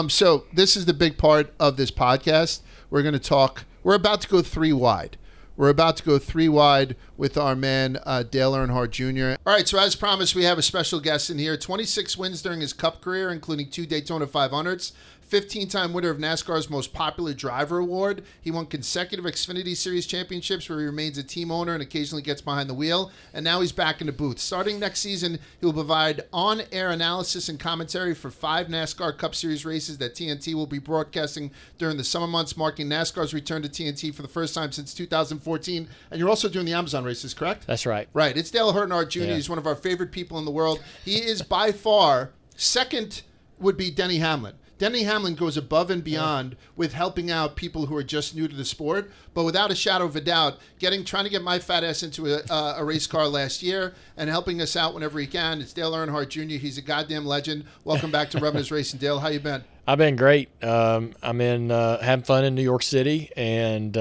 So this is the big part of this podcast. We're going to talk. We're about to go three wide. We're about to go three wide with our man, Dale Earnhardt Jr. All right, so as promised, we have a special guest in here. 26 wins during his Cup career, including 2 Daytona 500s. 15-time winner of NASCAR's most popular driver award. He won consecutive Xfinity Series championships where he remains a team owner and occasionally gets behind the wheel. And now he's back in the booth. Starting next season, he will provide on-air analysis and commentary for 5 NASCAR Cup Series races that TNT will be broadcasting during the summer months, marking NASCAR's return to TNT for the first time since 2014. And you're also doing the Amazon races, correct? That's right. Right. It's Dale Earnhardt Jr. Yeah. He's one of our favorite people in the world. He is by far, second would be Denny Hamlin. Denny Hamlin goes above and beyond with helping out people who are just new to the sport, but without a shadow of a doubt, trying to get my fat ass into a race car last year and helping us out whenever he can. It's Dale Earnhardt Jr. He's a goddamn legend. Welcome back to Rubbin Racing. Dale, how you been? I've been great. I'm in having fun in New York City and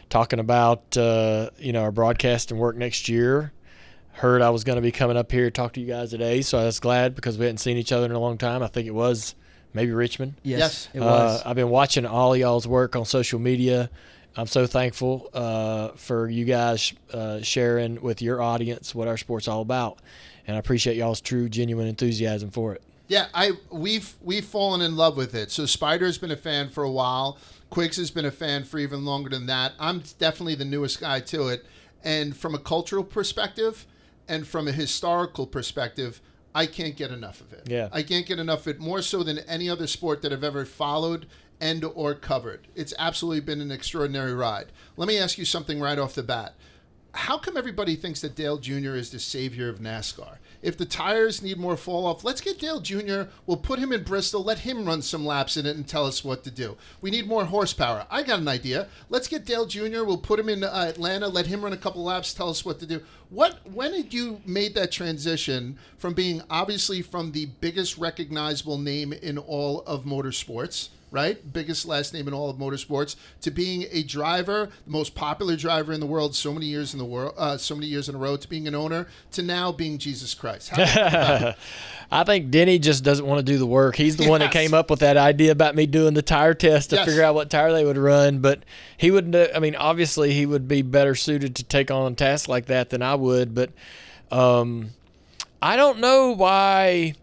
talking about our broadcast and work next year. Heard I was going to be coming up here to talk to you guys today, so I was glad because we hadn't seen each other in a long time. I think it was maybe Richmond. Yes. It was. I've been watching all y'all's work on social media. I'm so thankful for you guys sharing with your audience what our sport's all about, and I appreciate y'all's true, genuine enthusiasm for it. Yeah, we've fallen in love with it. So Spider's been a fan for a while. Quiggs has been a fan for even longer than that. I'm definitely the newest guy to it, and from a cultural perspective and from a historical perspective, I can't get enough of it. Yeah. I can't get enough of it, more so than any other sport that I've ever followed and or covered. It's absolutely been an extraordinary ride. Let me ask you something right off the bat. How come everybody thinks that Dale Jr. is the savior of NASCAR? If the tires need more fall off, let's get Dale Jr. We'll put him in Bristol, let him run some laps in it and tell us what to do. We need more horsepower. I got an idea. Let's get Dale Jr. We'll put him in Atlanta, let him run a couple laps, tell us what to do. When did you make that transition from being obviously from the biggest recognizable name in all of motorsports, right? Biggest last name in all of motorsports, to being a driver, the most popular driver in the world, so many years in a row, to being an owner, to now being Jesus Christ. How did you come about? I think Denny just doesn't want to do the work. He's the one that came up with that idea about me doing the tire test to figure out what tire they would run. But he would, obviously he would be better suited to take on tasks like that than I would. But I don't know why.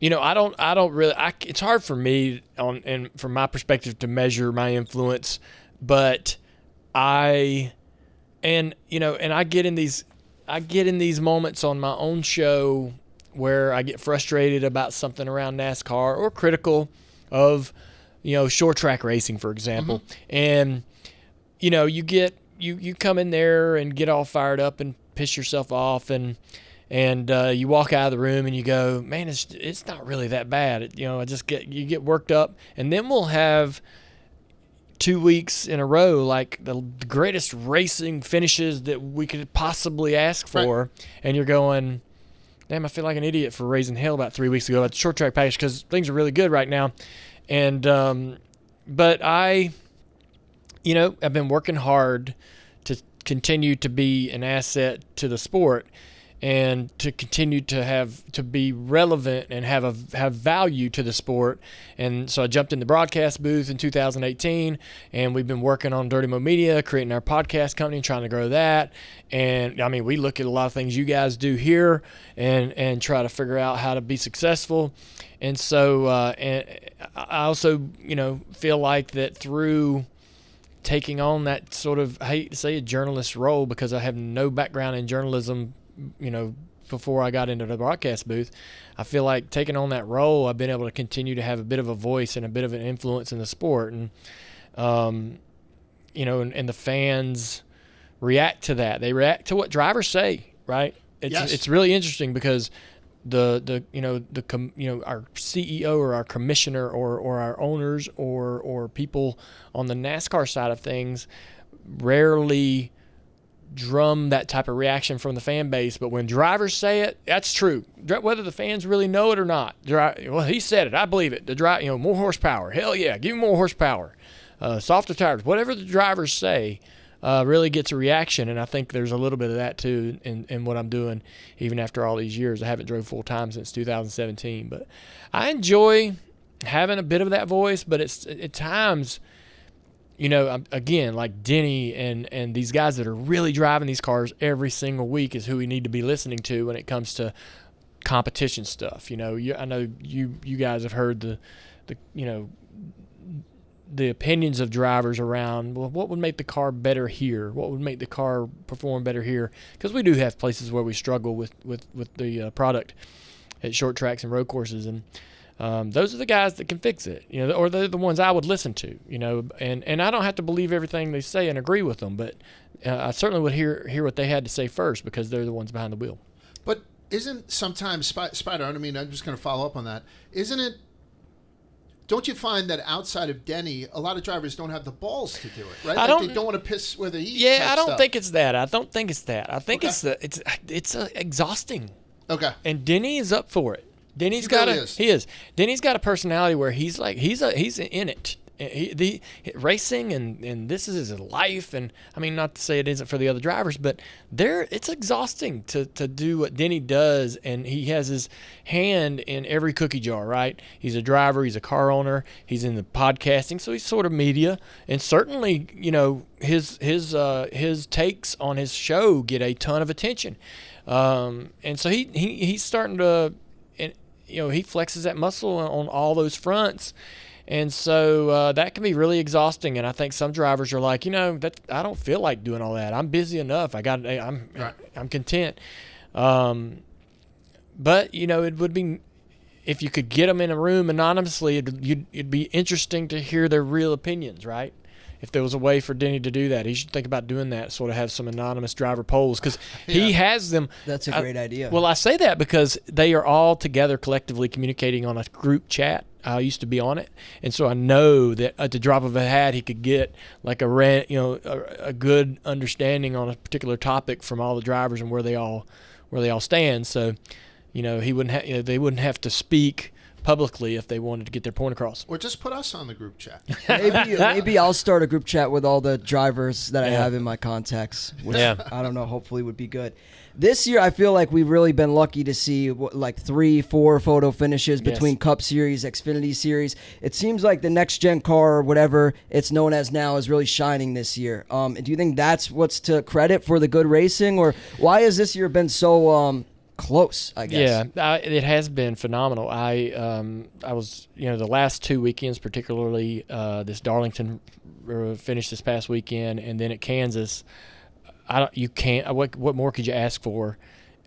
I don't really. It's hard for me and from my perspective to measure my influence, but I get in these moments on my own show where I get frustrated about something around NASCAR or critical of, short track racing, for example, and you come in there and get all fired up and piss yourself off and you walk out of the room and you go, man, it's not really that bad. You get worked up, and then we'll have 2 weeks in a row like the greatest racing finishes that we could possibly ask for, right. And you're going, damn, I feel like an idiot for raising hell about 3 weeks ago at the short track package because things are really good right now, and but I've been working hard to continue to be an asset to the sport and to continue to be relevant and have value to the sport. And so I jumped in the broadcast booth in 2018, and we've been working on Dirty Mo Media, creating our podcast company, trying to grow that. And I mean, we look at a lot of things you guys do here and try to figure out how to be successful. And so and I also, feel like that through taking on that sort of, I hate to say a journalist role because I have no background in journalism, before I got into the broadcast booth, I feel like taking on that role, I've been able to continue to have a bit of a voice and a bit of an influence in the sport. And, and the fans react to that. They react to what drivers say, right? It's really interesting because our CEO or our commissioner or our owners or people on the NASCAR side of things rarely drum that type of reaction from the fan base, but when drivers say it, that's true. Whether the fans really know it or not, well, he said it, I believe it. The drive, more horsepower, hell yeah, give me more horsepower, softer tires, whatever the drivers say, really gets a reaction, and I think there's a little bit of that too in what I'm doing, even after all these years. I haven't drove full time since 2017, but I enjoy having a bit of that voice, but it's at times. Again, like Denny and these guys that are really driving these cars every single week is who we need to be listening to when it comes to competition stuff. I know you guys have heard the opinions of drivers around, well, what would make the car better here? What would make the car perform better here? Because we do have places where we struggle with the product at short tracks and road courses, and those are the guys that can fix it, or they're the ones I would listen to, and I don't have to believe everything they say and agree with them, but I certainly would hear what they had to say first because they're the ones behind the wheel. But isn't sometimes, Spider, I'm just going to follow up on that. Don't you find that outside of Denny, a lot of drivers don't have the balls to do it, right? They don't want to piss where they eat. Yeah, I don't think it's that. I think okay. it's exhausting. Okay. And Denny is up for it. Denny's got a personality where he's in it. The racing and this is his life, and I mean, not to say it isn't for the other drivers, but it's exhausting to do what Denny does, and he has his hand in every cookie jar, right? He's a driver, he's a car owner, he's in the podcasting, so he's sort of media, and certainly his takes on his show get a ton of attention, and so he's starting to. He flexes that muscle on all those fronts. And so that can be really exhausting. And I think some drivers are like, that I don't feel like doing all that. I'm busy enough. I'm content. But, it would be, if you could get them in a room anonymously, it'd be interesting to hear their real opinions, right? If there was a way for Denny to do that, he should think about doing that, sort of have some anonymous driver polls, because he has them. That's a great idea. Well, I say that because they are all together collectively communicating on a group chat. I used to be on it, and so I know that at the drop of a hat, he could get like a good understanding on a particular topic from all the drivers and where they all stand. So, they wouldn't have to speak publicly if they wanted to get their point across. Or just put us on the group chat. Maybe I'll start a group chat with all the drivers that I have in my contacts, which I don't know, hopefully would be good. This year, I feel like we've really been lucky to see like 3-4 photo finishes between Cup Series, Xfinity Series. It seems like the next gen car, or whatever it's known as now, is really shining this year. Do you think that's what's to credit for the good racing, or why has this year been so close, I guess? Yeah, it has been phenomenal. I was, the last 2 weekends, particularly this Darlington finish this past weekend, and then at Kansas. What more could you ask for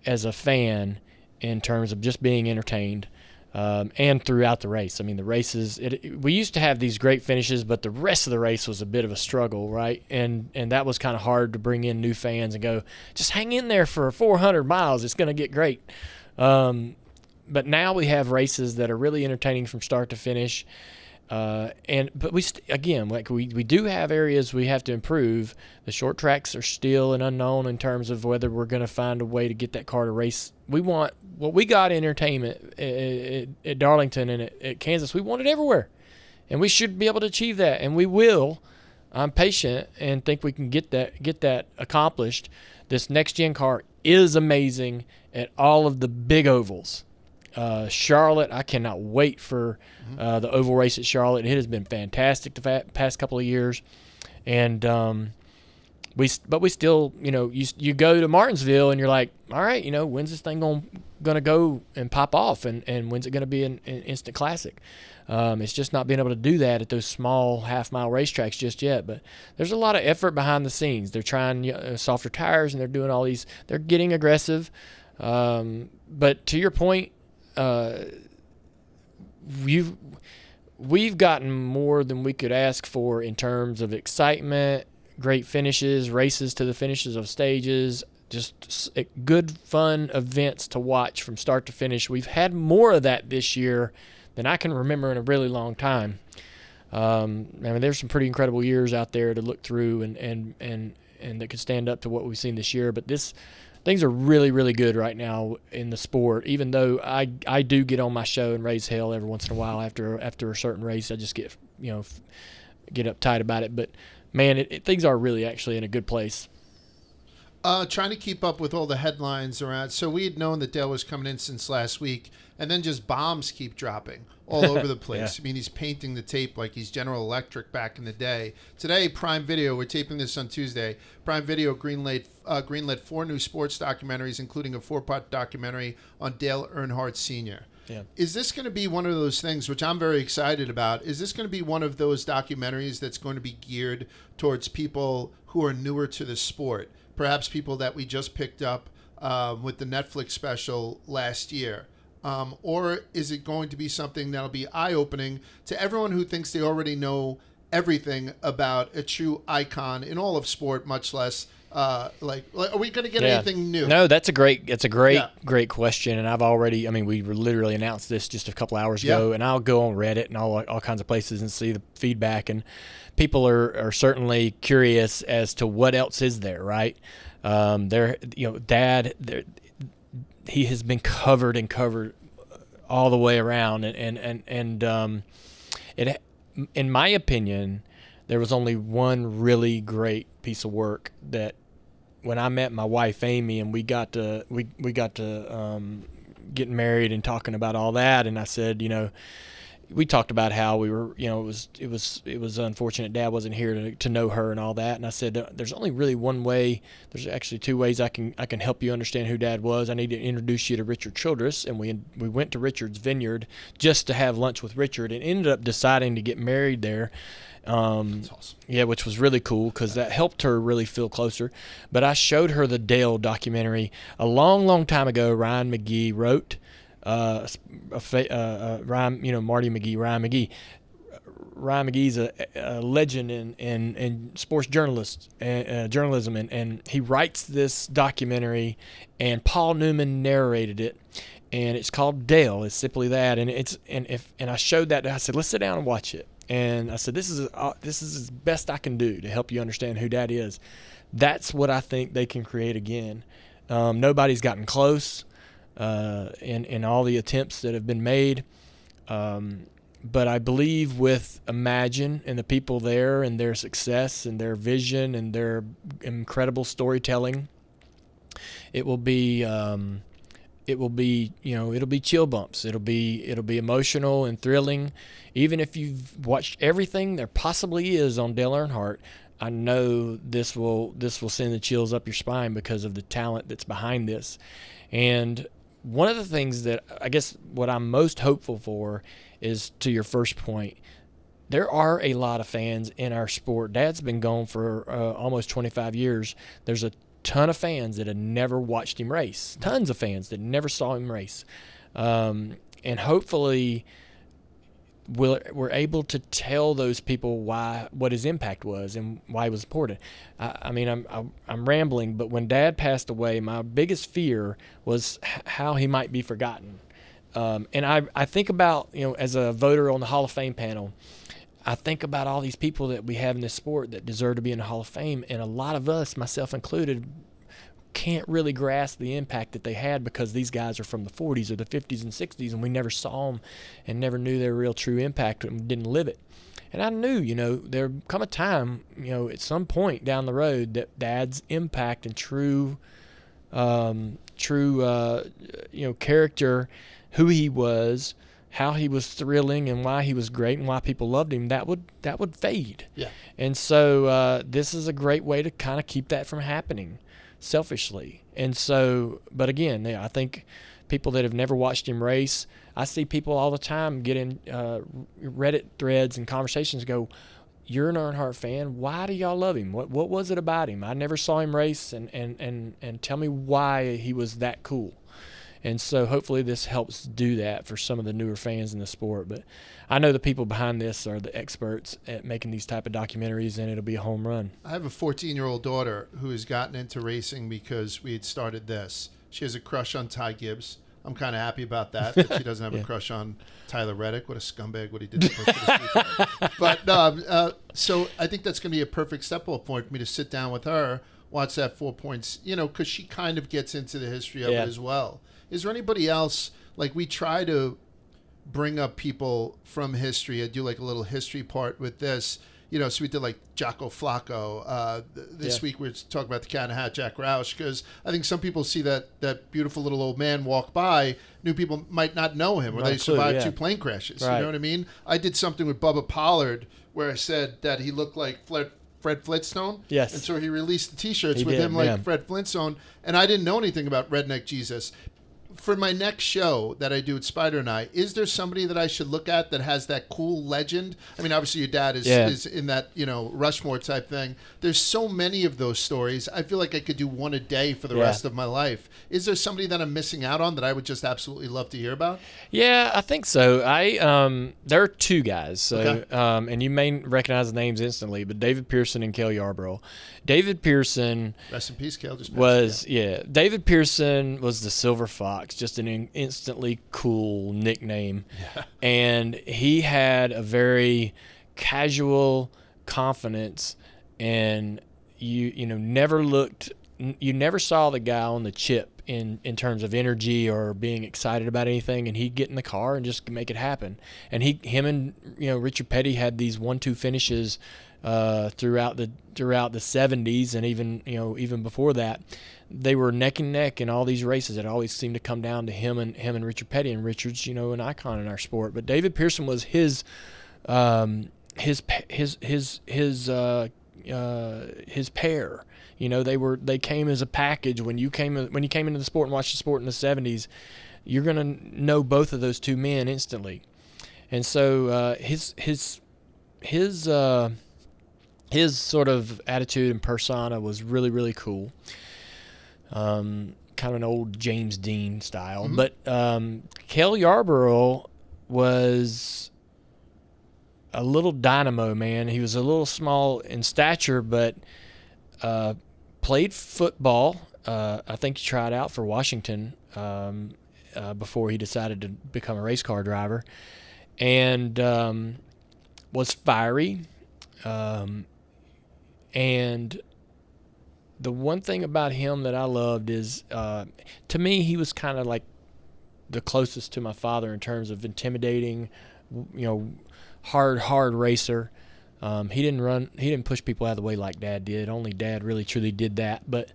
as a fan in terms of just being entertained and throughout the race? I mean, the races, we used to have these great finishes, but the rest of the race was a bit of a struggle, right? And that was kind of hard to bring in new fans and go, just hang in there for 400 miles. It's going to get great. But now we have races that are really entertaining from start to finish. But we do have areas we have to improve. The short tracks are still an unknown in terms of whether we're going to find a way to get that car to race. We want what we got in entertainment at Darlington and at Kansas. We want it everywhere, and we should be able to achieve that, and we will. I'm patient and think we can get that accomplished. This next gen car is amazing at all of the big ovals. Charlotte, I cannot wait for the oval race at Charlotte. It has been fantastic the past couple of years, and we still, you go to Martinsville and you're like, all right, when's this thing gonna go and pop off, and when's it gonna be an instant classic? It's just not being able to do that at those small half-mile racetracks just yet. But there's a lot of effort behind the scenes. They're trying softer tires, and they're doing all these. They're getting aggressive. But to your point, we've gotten more than we could ask for in terms of excitement, great finishes, races to the finishes of stages, just good, fun events to watch from start to finish. We've had more of that this year than I can remember in a really long time. There's some pretty incredible years out there to look through and that could stand up to what we've seen this year. But things are really, really good right now in the sport. Even though I do get on my show and raise hell every once in a while after a certain race, I just get uptight about it. But man, things are really actually in a good place. Trying to keep up with all the headlines around. So we had known that Dale was coming in since last week, and then just bombs keep dropping all over the place. Yeah. I mean, he's painting the tape like he's General Electric back in the day. Today, Prime Video, we're taping this on Tuesday, Prime Video greenlit 4 new sports documentaries, including a 4-part documentary on Dale Earnhardt Sr. Yeah. Is this going to be one of those things, which I'm very excited about, is this going to be one of those documentaries that's going to be geared towards people who are newer to the sport? Perhaps people that we just picked up with the Netflix special last year. Or is it going to be something that'll be eye-opening to everyone who thinks they already know everything about a true icon in all of sport, much less are we going to get anything new? No, that's a great great question. And we literally announced this just a couple hours ago, and I'll go on Reddit and all kinds of places and see the feedback, and people are certainly curious as to what else is there, right? Dad, he has been covered all the way around, and it, in my opinion, there was only one really great piece of work that when I met my wife Amy and we got to getting married and talking about all that, and I said, we talked about how we were, it was unfortunate Dad wasn't here to know her and all that. And I said, there's only really one way. There's actually 2 ways I can help you understand who Dad was. I need to introduce you to Richard Childress. And we went to Richard's vineyard just to have lunch with Richard, and ended up deciding to get married there. That's awesome. Yeah, which was really cool because that helped her really feel closer. But I showed her the Dale documentary a long, long time ago. Ryan McGee wrote. Marty McGee, Ryan McGee. Ryan McGee's a legend in sports journalism, and he writes this documentary, and Paul Newman narrated it, and it's called Dale. It's simply that, and I showed that. I said, let's sit down and watch it, and I said, this is as best I can do to help you understand who Dad is. That's what I think they can create again. Nobody's gotten close. In all the attempts that have been made. But I believe with Imagine and the people there and their success and their vision and their incredible storytelling, it'll be chill bumps. It'll be emotional and thrilling. Even if you've watched everything there possibly is on Dale Earnhardt, I know this will send the chills up your spine because of the talent that's behind this. And one of the things that I guess what I'm most hopeful for is, to your first point, there are a lot of fans in our sport. Dad's been gone for almost 25 years. There's a ton of fans that have never watched him race. Tons of fans that never saw him race. And hopefully we're able to tell those people what his impact was and why he was important. I'm rambling, but when Dad passed away, my biggest fear was how he might be forgotten. And I think about, as a voter on the Hall of Fame panel, I think about all these people that we have in this sport that deserve to be in the Hall of Fame, and a lot of us, myself included, can't really grasp the impact that they had because these guys are from the 40s or the 50s and 60s, and we never saw them and never knew their real true impact and didn't live it. And I knew, there'd come a time, at some point down the road that Dad's impact and true character, who he was, how he was thrilling, and why he was great, and why people loved him, that would fade. Yeah. And so this is a great way to kind of keep that from happening, selfishly. And so, but again, I think people that have never watched him race, I see people all the time get in Reddit threads and conversations go, "You're an Earnhardt fan. Why do y'all love him? What was it about him? I never saw him race, and tell me why he was that cool." And so hopefully this helps do that for some of the newer fans in the sport. But I know the people behind this are the experts at making these type of documentaries, and it'll be a home run. I have a 14-year-old daughter who has gotten into racing because we had started this. She has a crush on Ty Gibbs. I'm kind of happy about that she doesn't have a crush on Tyler Reddick. What a scumbag, what he did to her this weekend. But so I think that's going to be a perfect step-off point for me to sit down with her, watch that 4 points, because she kind of gets into the history of it as well. Is there anybody else, like we try to bring up people from history? I do like a little history part with this. So we did like Jocko Flacco. This week we're talking about the Cat in the Hat, Jack Roush, because I think some people see that beautiful little old man walk by. New people might not know him, or they survived 2 plane crashes. Right. You know what I mean? I did something with Bubba Pollard where I said that he looked like Fred Flintstone. Yes. And so he released the T-shirts with him like Fred Flintstone, and I didn't know anything about Redneck Jesus. For my next show that I do with Spider and I, is there somebody that I should look at that has that cool legend? I mean, obviously your dad is in that, Rushmore type thing. There's so many of those stories. I feel like I could do one a day for the rest of my life. Is there somebody that I'm missing out on that I would just absolutely love to hear about? Yeah, I think so. There are 2 guys, so and you may recognize the names instantly, but David Pearson and Cale Yarborough. David Pearson, rest in peace, Cale. David Pearson was the Silver Fox, just an instantly cool nickname, and he had a very casual confidence, and you never saw the guy on the chip in terms of energy or being excited about anything, and he'd get in the car and just make it happen. And him and Richard Petty had these 1-2 finishes throughout the 70s, and even before that, they were neck and neck in all these races. It always seemed to come down to him and Richard Petty, and Richard's an icon in our sport. But David Pearson was his pair. They came as a package. When you came into the sport and watched the sport in the 70s, you're gonna know both of those 2 men instantly. And so his sort of attitude and persona was really, really cool. Kind of an old James Dean style. Mm-hmm. But Cale Yarborough was a little dynamo, man. He was a little small in stature, but played football. I think he tried out for Washington before he decided to become a race car driver, and was fiery. And the one thing about him that I loved is, to me, he was kind of like the closest to my father in terms of intimidating, hard racer. He didn't push people out of the way like Dad did. Only Dad really truly did that. But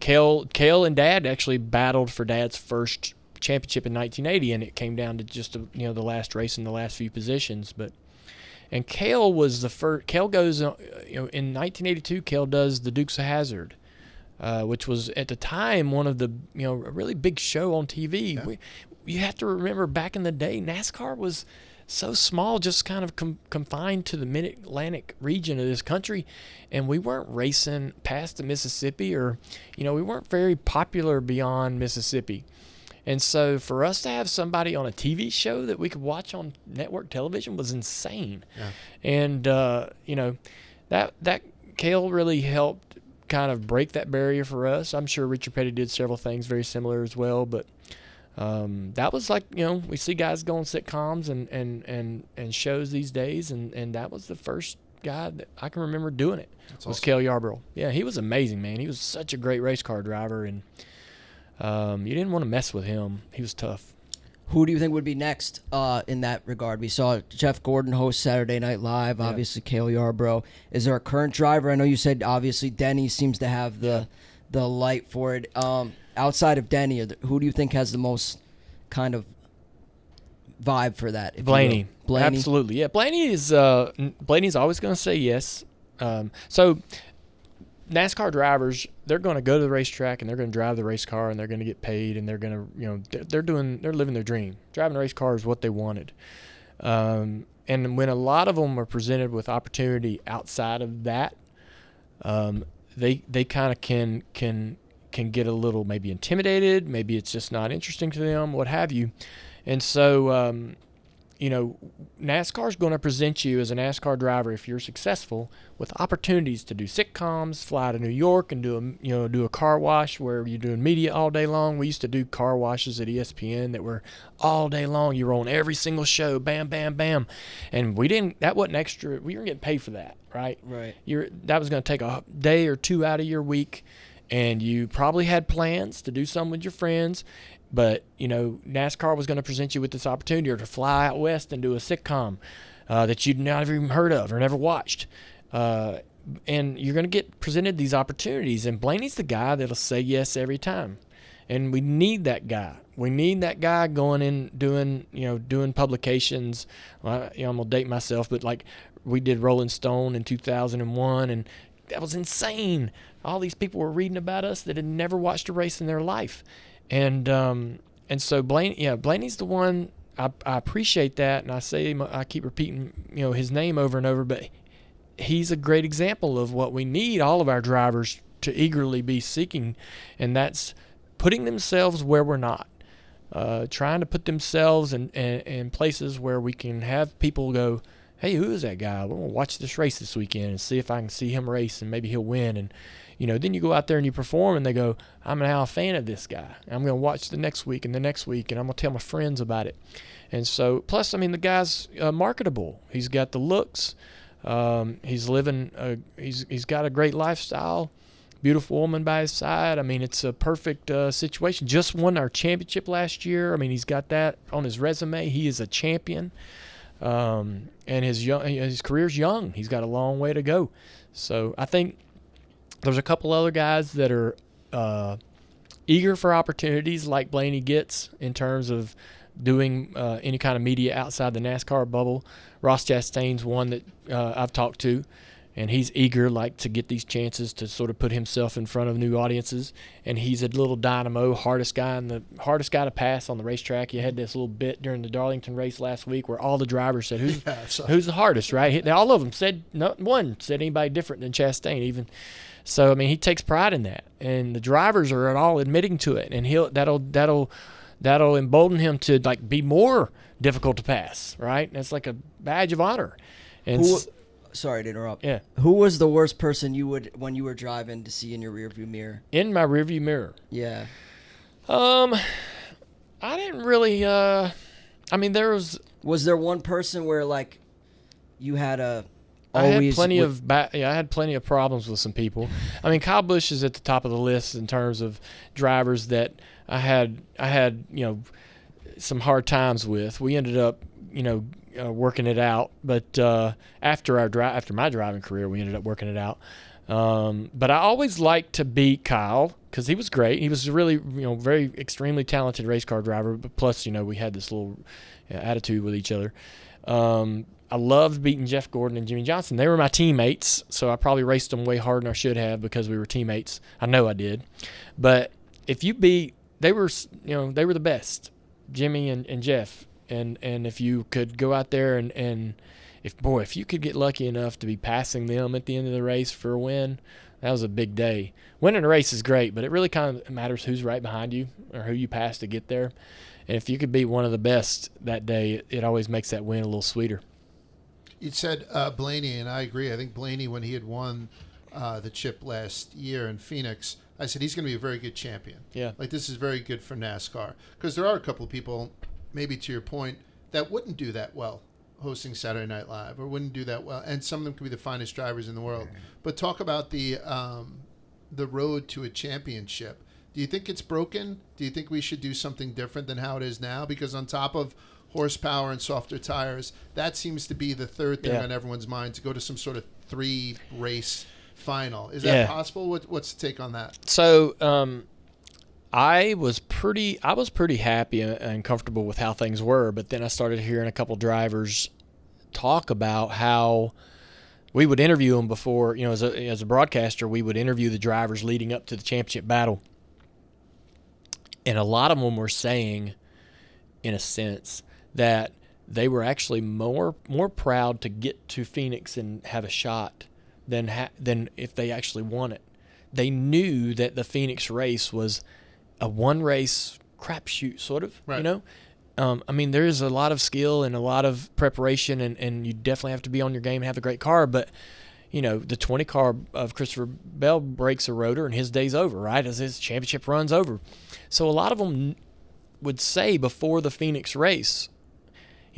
Cale and Dad actually battled for Dad's first championship in 1980, and it came down to just the last race in the last few positions. And Cale was the first. Cale goes, in 1982. Cale does the Dukes of Hazzard, which was at the time one of the a really big show on TV. Yeah. You have to remember, back in the day, NASCAR was so small, just kind of confined to the Mid-Atlantic region of this country, and we weren't racing past the Mississippi, or we weren't very popular beyond Mississippi. And so for us to have somebody on a TV show that we could watch on network television was insane. Yeah. And that Cale really helped kind of break that barrier for us. I'm sure Richard Petty did several things very similar as well, but that was like, we see guys go on sitcoms and shows these days, and that was the first guy that I can remember doing it. That's was awesome. Cale Yarborough. Yeah, he was amazing, man. He was such a great race car driver, and you didn't want to mess with him. He was tough. Who do you think would be next in that regard? We saw Jeff Gordon host Saturday Night Live, obviously Cale Yarborough. Is there a current driver? I know you said obviously Denny seems to have the light for it. Outside of Denny, who do you think has the most kind of vibe for that? if you will? Blaney. Blaney? Absolutely. Yeah, Blaney's always going to say yes. So NASCAR drivers, they're going to go to the racetrack and they're going to drive the race car and they're going to get paid and they're going to, they're living their dream. Driving a race car is what they wanted. And when a lot of them are presented with opportunity outside of that, they kind of can get a little maybe intimidated. Maybe it's just not interesting to them, what have you. And so, NASCAR is going to present you as a NASCAR driver, if you're successful, with opportunities to do sitcoms, fly to New York, and do a car wash where you're doing media all day long. We used to do car washes at ESPN that were all day long. You were on every single show, bam, bam, bam, and that wasn't extra. We weren't getting paid for that, right? Right. That was going to take a day or two out of your week, and you probably had plans to do something with your friends. But, NASCAR was going to present you with this opportunity or to fly out west and do a sitcom that you'd never even heard of or never watched. And you're going to get presented these opportunities. And Blaney's the guy that'll say yes every time. And we need that guy. We need that guy going in doing publications. Well, I'm going to date myself, but like we did Rolling Stone in 2001, and that was insane. All these people were reading about us that had never watched a race in their life. And so Blaney's the one. I appreciate that, and I keep repeating his name over and over. But he's a great example of what we need all of our drivers to eagerly be seeking, and that's putting themselves where we're not, trying to put themselves in places where we can have people go, hey, who is that guy? We'll watch this race this weekend and see if I can see him race, and maybe he'll win. And then you go out there and you perform, and they go, I'm now a fan of this guy. I'm going to watch the next week and the next week, and I'm going to tell my friends about it. And so, plus, the guy's marketable. He's got the looks. He's living. He's got a great lifestyle. Beautiful woman by his side. It's a perfect situation. Just won our championship last year. He's got that on his resume. He is a champion. And his career's young. He's got a long way to go. So I think there's a couple other guys that are eager for opportunities like Blaney gets in terms of doing any kind of media outside the NASCAR bubble. Ross Chastain's one that I've talked to, and he's eager to get these chances to sort of put himself in front of new audiences. And he's a little dynamo, hardest guy to pass on the racetrack. You had this little bit during the Darlington race last week where all the drivers said, who's the hardest, right? All of them said, not one said anybody different than Chastain even. So he takes pride in that, and the drivers are all admitting to it, and that'll embolden him to be more difficult to pass, right? That's like a badge of honor. And sorry to interrupt. Yeah. Who was the worst person when you were driving to see in your rearview mirror? In my rearview mirror. Yeah. I didn't really. There was. Was there one person where you had a? I had plenty of problems with some people. Kyle Busch is at the top of the list in terms of drivers that I had some hard times with. We ended up working it out, but after my driving career, we ended up working it out. But I always liked to beat Kyle because he was great. He was really very extremely talented race car driver. But plus we had this little attitude with each other. I loved beating Jeff Gordon and Jimmy Johnson. They were my teammates, so I probably raced them way harder than I should have because we were teammates. I know I did. But if you they were the best, Jimmy and Jeff. And if you could go out there and if you could get lucky enough to be passing them at the end of the race for a win, that was a big day. Winning a race is great, but it really kind of matters who's right behind you or who you pass to get there. And if you could beat one of the best that day, it always makes that win a little sweeter. You said Blaney, and I agree. I think Blaney, when he had won the chip last year in Phoenix, I said he's going to be a very good champion. Yeah. This is very good for NASCAR. Because there are a couple of people, maybe to your point, that wouldn't do that well hosting Saturday Night Live or wouldn't do that well. And some of them could be the finest drivers in the world. But talk about the road to a championship. Do you think it's broken? Do you think we should do something different than how it is now? Because on top of horsepower and softer tires, that seems to be the third thing on everyone's mind, to go to some sort of 3-race final. Is that possible? What's the take on that? So I was pretty happy and comfortable with how things were, but then I started hearing a couple drivers talk about how we would interview them before, as a broadcaster, we would interview the drivers leading up to the championship battle. And a lot of them were saying, in a sense, that they were actually more proud to get to Phoenix and have a shot than if they actually won it. They knew that the Phoenix race was a one-race crapshoot, sort of, right. I mean, there is a lot of skill and a lot of preparation, and you definitely have to be on your game and have a great car, but the 20 car of Christopher Bell breaks a rotor and his day's over, right, as his championship run's over. So a lot of them would say before the Phoenix race,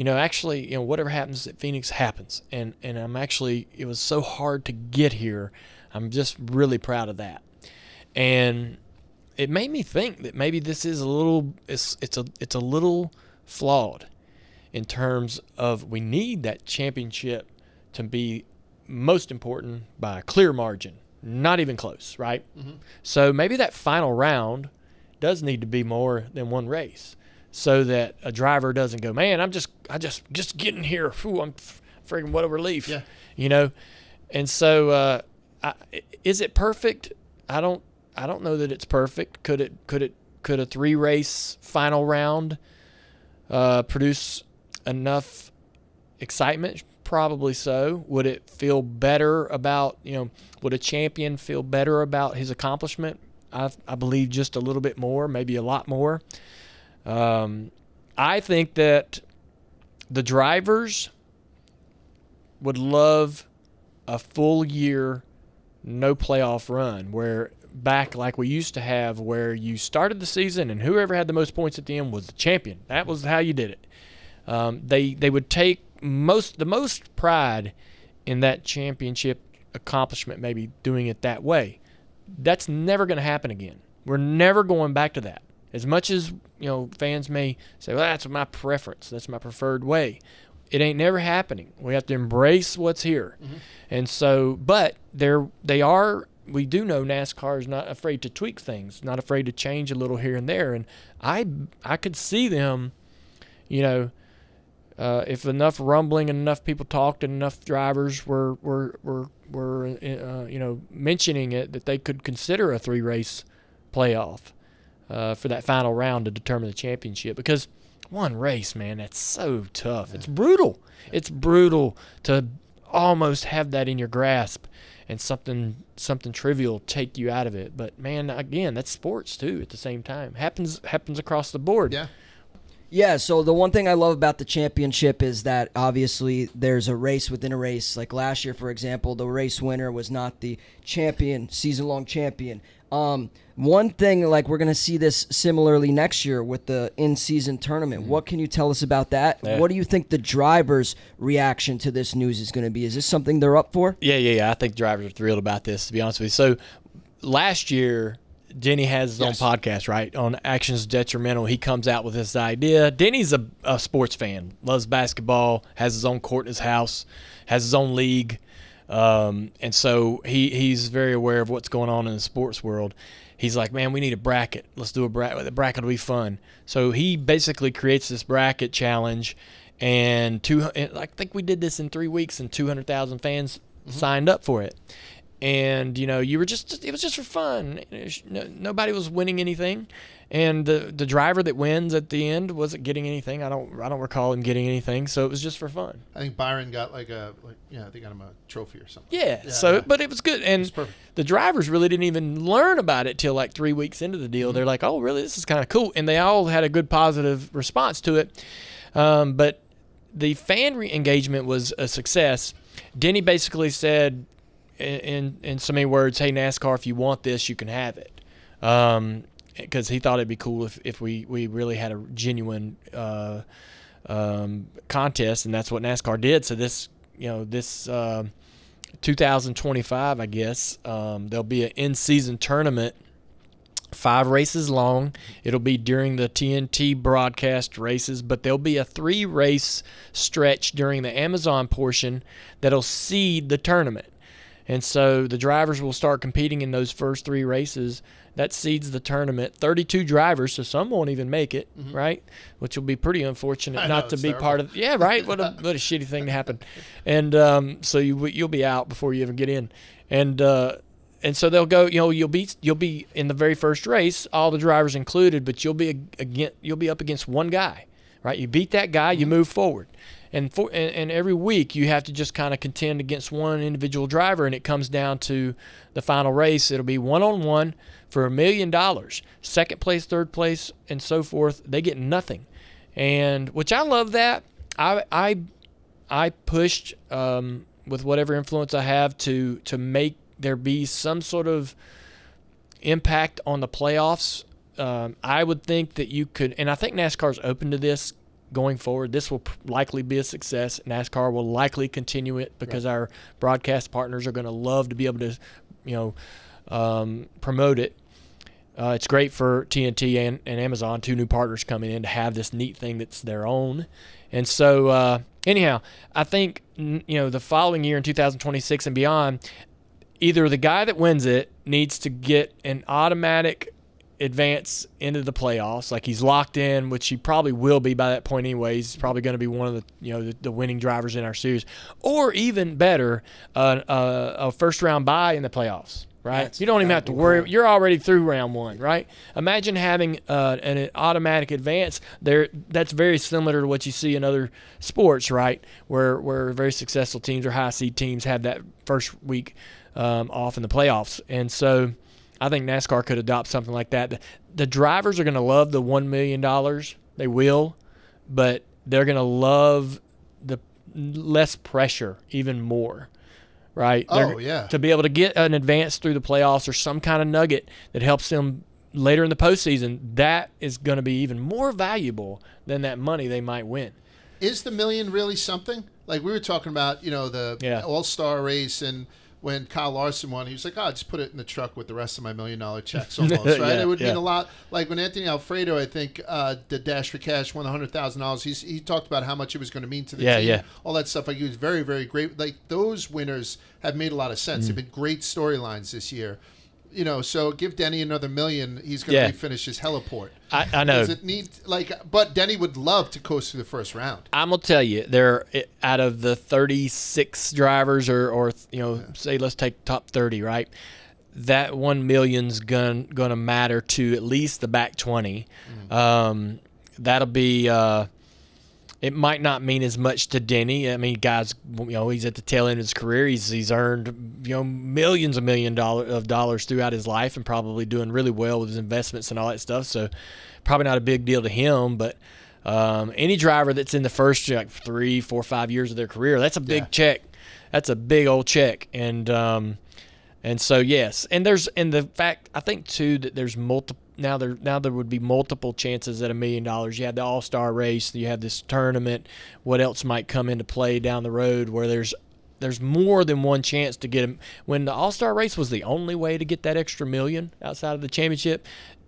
actually, whatever happens at Phoenix happens. And I'm actually, it was so hard to get here. I'm just really proud of that. And it made me think that maybe this is a little, it's a little flawed in terms of we need that championship to be most important by a clear margin, not even close, right? Mm-hmm. So maybe that final round does need to be more than one race, so that a driver doesn't go, man, I just getting here. Ooh, I'm freaking what a relief, yeah. And so, is it perfect? I don't know that it's perfect. Could a 3-race final round produce enough excitement? Probably so. Would it feel better about, would a champion feel better about his accomplishment? I believe just a little bit more, maybe a lot more. I think that the drivers would love a full year, no playoff run, where back like we used to have, where you started the season and whoever had the most points at the end was the champion. That was how you did it. They would take the most pride in that championship accomplishment, maybe doing it that way. That's never going to happen again. We're never going back to that. As much as fans may say, well, that's my preference, that's my preferred way, it ain't never happening. We have to embrace what's here. Mm-hmm. And so, but we do know NASCAR is not afraid to tweak things, not afraid to change a little here and there. And I could see them, if enough rumbling and enough people talked and enough drivers were mentioning it, that they could consider a 3-race playoff for that final round to determine the championship. Because one race, man, that's so tough. Yeah. It's brutal. Yeah. It's brutal to almost have that in your grasp and something trivial take you out of it. But man, again, that's sports too. At the same time, happens across the board. Yeah. Yeah, so the one thing I love about the championship is that obviously there's a race within a race. Like last year, for example, the race winner was not the champion, season-long champion. One thing, like we're going to see this similarly next year with the in-season tournament. Mm-hmm. What can you tell us about that? Yeah. What do you think the drivers' reaction to this news is going to be? Is this something they're up for? Yeah. I think drivers are thrilled about this, to be honest with you. So last year, Denny has his own podcast, right, on Actions Detrimental. He comes out with this idea. Denny's a sports fan, loves basketball, has his own court in his house, has his own league, and so he's very aware of what's going on in the sports world. He's like, man, we need a bracket. Let's do a bracket. The bracket will be fun. So he basically creates this bracket challenge, and I think we did this in 3 weeks, and 200,000 fans signed up for it. And it was just for fun. Nobody was winning anything, and the driver that wins at the end wasn't getting anything. I don't recall him getting anything. So it was just for fun. I think Byron got they got him a trophy or something. Yeah. But it was good, and the drivers really didn't even learn about it till like 3 weeks into the deal. Mm-hmm. They're like, oh, really? This is kind of cool, and they all had a good positive response to it. But the fan engagement was a success. Denny basically said, in so many words, hey, NASCAR, if you want this, you can have it. Because he thought it'd be cool if we really had a genuine contest, and that's what NASCAR did. So this 2025, I guess, there'll be an in-season tournament, 5 races long. It'll be during the TNT broadcast races, but there'll be a 3-race stretch during the Amazon portion that'll seed the tournament. And so the drivers will start competing in those first 3 races. That seeds the tournament. 32 drivers, so some won't even make it, right? Which will be pretty unfortunate not to be part of. Yeah, right. What a shitty thing to happen. And so you'll be out before you even get in. And so they'll go. You'll be in the very first race, all the drivers included, but you'll be up against one guy, right? You beat that guy, you move forward. And every week you have to just kind of contend against one individual driver, and it comes down to the final race. It'll be 1-on-1 for $1 million. Second place, third place, and so forth. They get nothing, and which I love that. I pushed with whatever influence I have to make there be some sort of impact on the playoffs. I would think that you could, and I think NASCAR's open to this going forward. This will likely be a success. NASCAR will likely continue it because our broadcast partners are going to love to be able to, promote it. It's great for TNT and Amazon, 2 new partners coming in to have this neat thing that's their own. And so, anyhow, I think, the following year in 2026 and beyond, either the guy that wins it needs to get an automatic advance into the playoffs, like he's locked in, which he probably will be by that point anyway. He's probably going to be one of the winning drivers in our series, or even better, a first round bye in the playoffs. Right, you don't even have to worry. Cool. You're already through round 1, right? Imagine having an automatic advance there. That's very similar to what you see in other sports, right? Where very successful teams or high seed teams have that first week off in the playoffs, and so I think NASCAR could adopt something like that. The drivers are going to love the $1 million. They will, but they're going to love the less pressure even more. Right? To be able to get an advance through the playoffs or some kind of nugget that helps them later in the postseason, that is going to be even more valuable than that money they might win. Is the $1 million really something? Like we were talking about, the All-Star race, and when Kyle Larson won, he was like, "Oh, just put it in the truck with the rest of my $1 million checks." Almost, right? It would mean a lot. Like when Anthony Alfredo, I think, did Dash for Cash, won $100,000. He talked about how much it was going to mean to the team. All that stuff. Like he was very, very great. Like those winners have made a lot of sense. They've been great storylines this year. So give Denny another $1 million. He's going to refinish his heliport. I know. Does it need but Denny would love to coast through the first round. I'm gonna tell you, they're out of the 36 drivers, or say let's take top 30, right? That $1 million's gonna matter to at least the back 20. That'll be. It might not mean as much to Denny. I mean, guys, he's at the tail end of his career. He's earned, millions of dollars throughout his life, and probably doing really well with his investments and all that stuff. So, probably not a big deal to him. But any driver that's in the first 3, 4, 5 years of their career, that's a big check. That's a big old check. And so yes, and the fact, I think too, that there's multiple. Now there would be multiple chances at $1 million. You have the All-Star race, you have this tournament. What else might come into play down the road where there's more than one chance to get him? When the All-Star race was the only way to get that extra $1 million outside of the championship,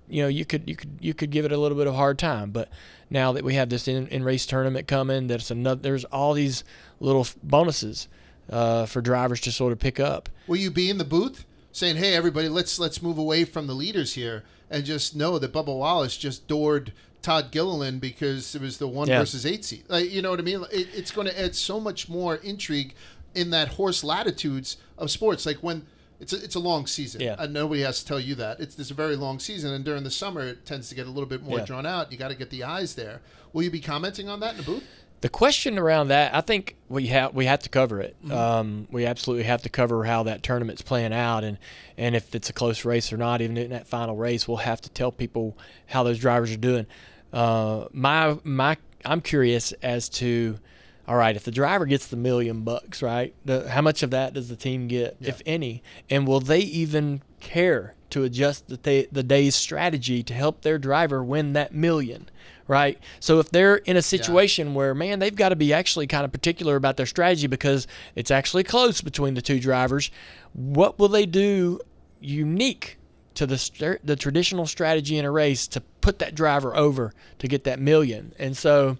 you could give it a little bit of a hard time. But now that we have this in-race tournament coming, there's all these little bonuses for drivers to sort of pick up. Will you be in the booth saying, "Hey, everybody, let's move away from the leaders here and just know that Bubba Wallace just doored Todd Gilliland because it was the 1 versus 8 seat"? You know what I mean? It's going to add so much more intrigue in that horse latitudes of sports. Like when it's a long season, and nobody has to tell you that it's a very long season, and during the summer it tends to get a little bit more drawn out. You got to get the eyes there. Will you be commenting on that in the booth? The question around that, I think we have to cover it. We absolutely have to cover how that tournament's playing out, and if it's a close race or not. Even in that final race, we'll have to tell people how those drivers are doing. I'm curious as to, all right, if the driver gets the $1 million, right? How much of that does the team get, if any? And will they even care to adjust the day's strategy to help their driver win that $1 million? right? So if they're in a situation where, man, they've got to be actually kind of particular about their strategy because it's actually close between the two drivers, what will they do unique to the traditional strategy in a race to put that driver over to get that million? And so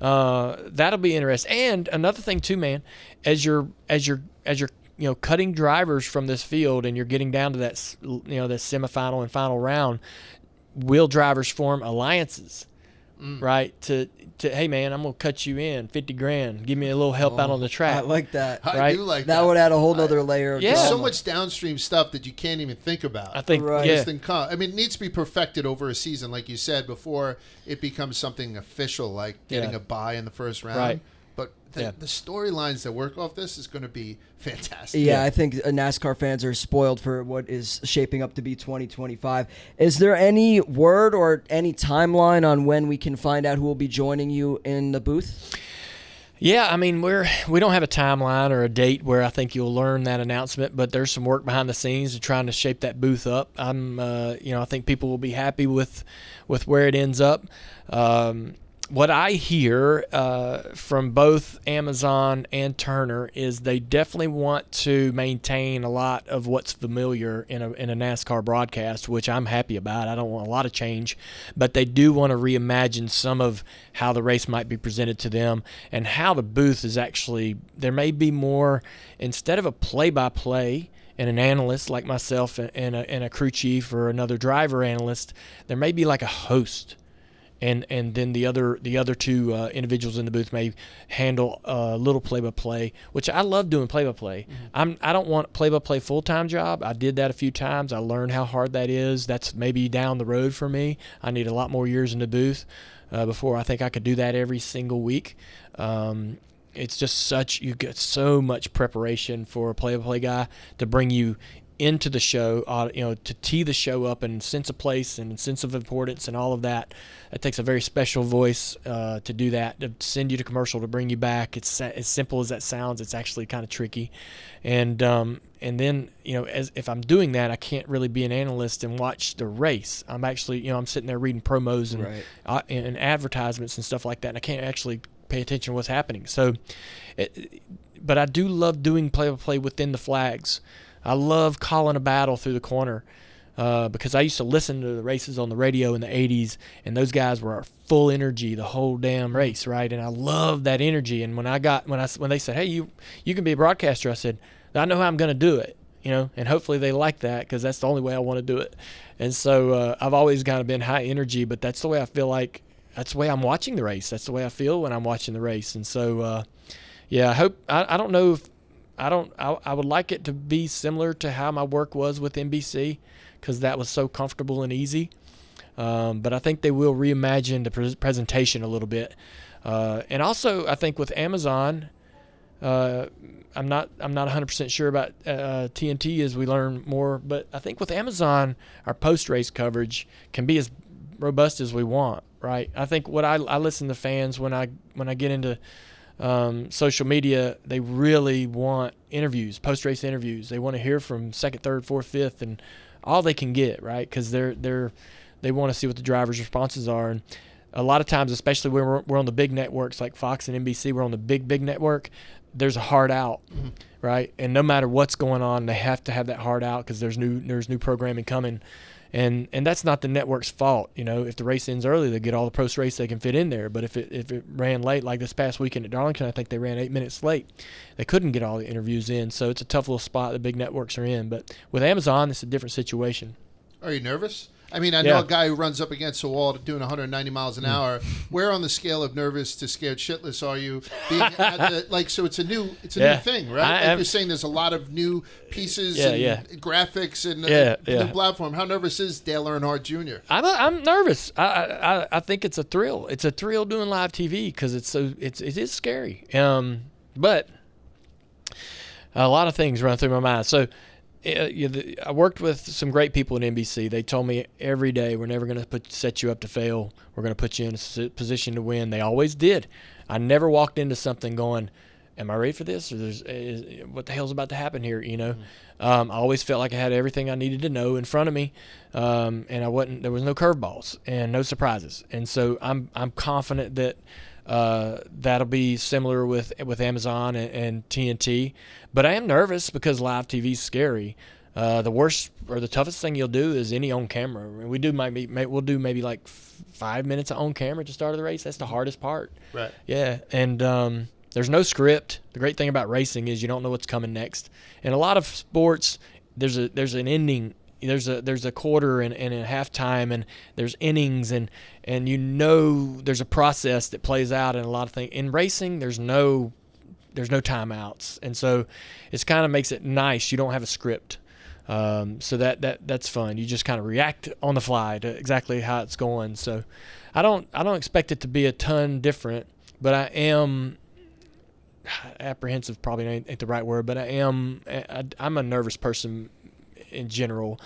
that'll be interesting. And another thing too, man, as you're cutting drivers from this field and you're getting down to that that semifinal and final round, will drivers form alliances, right? To hey man, I'm gonna cut you in $50,000. Give me a little help out on the track. I like that. I do like that. That would add a whole nother layer of There's drama. so much downstream stuff that you can't even think about. I think, Right. yeah. I mean, it needs to be perfected over a season, like you said, before it becomes something official, like getting a bye in the first round. Right. But the storylines that work off this is going to be fantastic. Yeah, I think NASCAR fans are spoiled for what is shaping up to be 2025. Is there any word or any timeline on when we can find out who will be joining you in the booth? Yeah, I mean, we don't have a timeline or a date where I think you'll learn that announcement, but there's some work behind the scenes to trying to shape that booth up. I think people will be happy with where it ends up. What I hear from both Amazon and Turner is they definitely want to maintain a lot of what's familiar in a NASCAR broadcast, which I'm happy about. I don't want a lot of change, but they do want to reimagine some of how the race might be presented to them and how the booth is actually. There may be more, instead of a play-by-play and an analyst like myself and a crew chief or another driver analyst, there may be like a host. And then the other two individuals in the booth may handle a little play-by-play, which I love doing play-by-play. I don't want play-by-play full-time job. I did that a few times. I learned how hard that is. That's maybe down the road for me. I need a lot more years in the booth before I think I could do that every single week. It's just you get so much preparation for a play-by-play guy to bring you into the show, to tee the show up and sense of place and sense of importance and all of that. It takes a very special voice to do that, to send you to commercial, to bring you back. It's as simple as that sounds. It's actually kind of tricky. And then, if I'm doing that, I can't really be an analyst and watch the race. I'm actually, I'm sitting there reading promos and advertisements and stuff like that, and I can't actually pay attention to what's happening. So, but I do love doing play-by-play within the flags. I love calling a battle through the corner because I used to listen to the races on the radio in the 80s, and those guys were full energy the whole damn race, right? And I love that energy. And when they said, hey, you can be a broadcaster, I said, I know how I'm going to do it, and hopefully they like that because that's the only way I want to do it. And so I've always kind of been high energy, but that's the way I feel like that's the way I'm watching the race. That's the way I feel when I'm watching the race. And so, I hope I don't know if I would like it to be similar to how my work was with NBC because that was so comfortable and easy. But I think they will reimagine the presentation a little bit. And also, I think with Amazon, I'm not 100% sure about TNT as we learn more. But I think with Amazon, our post-race coverage can be as robust as we want, right? I think what I listen to fans when I get into social media, they really want interviews, post-race interviews. They want to hear from second, third, fourth, fifth, and all they can get, right? Because they want to see what the drivers' responses are. And a lot of times, especially when we're on the big networks like Fox and NBC, we're on the big network. There's a hard out, right? And no matter what's going on, they have to have that hard out because there's new programming coming. And that's not the network's fault. If the race ends early, they get all the post race they can fit in there. But if it ran late, like this past weekend at Darlington, I think they ran 8 minutes late. They couldn't get all the interviews in, so it's a tough little spot the big networks are in. But with Amazon, it's a different situation. Are you nervous? I mean, I know a guy who runs up against a wall doing 190 miles an hour. Where on the scale of nervous to scared shitless are you? So it's a new thing, right? Like you're saying, there's a lot of new pieces and graphics and new platform. How nervous is Dale Earnhardt Jr.? I'm nervous. I think it's a thrill. It's a thrill doing live TV because it is scary. But a lot of things run through my mind. So. I worked with some great people at NBC. They told me every day, we're never going to set you up to fail. We're going to put you in a position to win. They always did. I never walked into something going, am I ready for this? Or what the hell's about to happen here? I always felt like I had everything I needed to know in front of me, and there was no curveballs and no surprises. And so I'm confident that that'll be similar with Amazon and TNT. But I am nervous because live TV is scary. The worst or the toughest thing you'll do is any on camera. We'll do maybe like 5 minutes of on camera at the start of the race. That's the hardest part. Right. Yeah, and there's no script. The great thing about racing is you don't know what's coming next. In a lot of sports, there's an ending. There's a quarter and a halftime, and there's innings, and there's a process that plays out in a lot of things. In racing, there's no timeouts, and so it kind of makes it nice. You don't have a script. So that's fun. You just kind of react on the fly to exactly how it's going. So I don't expect it to be a ton different, but I am apprehensive. Probably ain't the right word, but I'm a nervous person in general,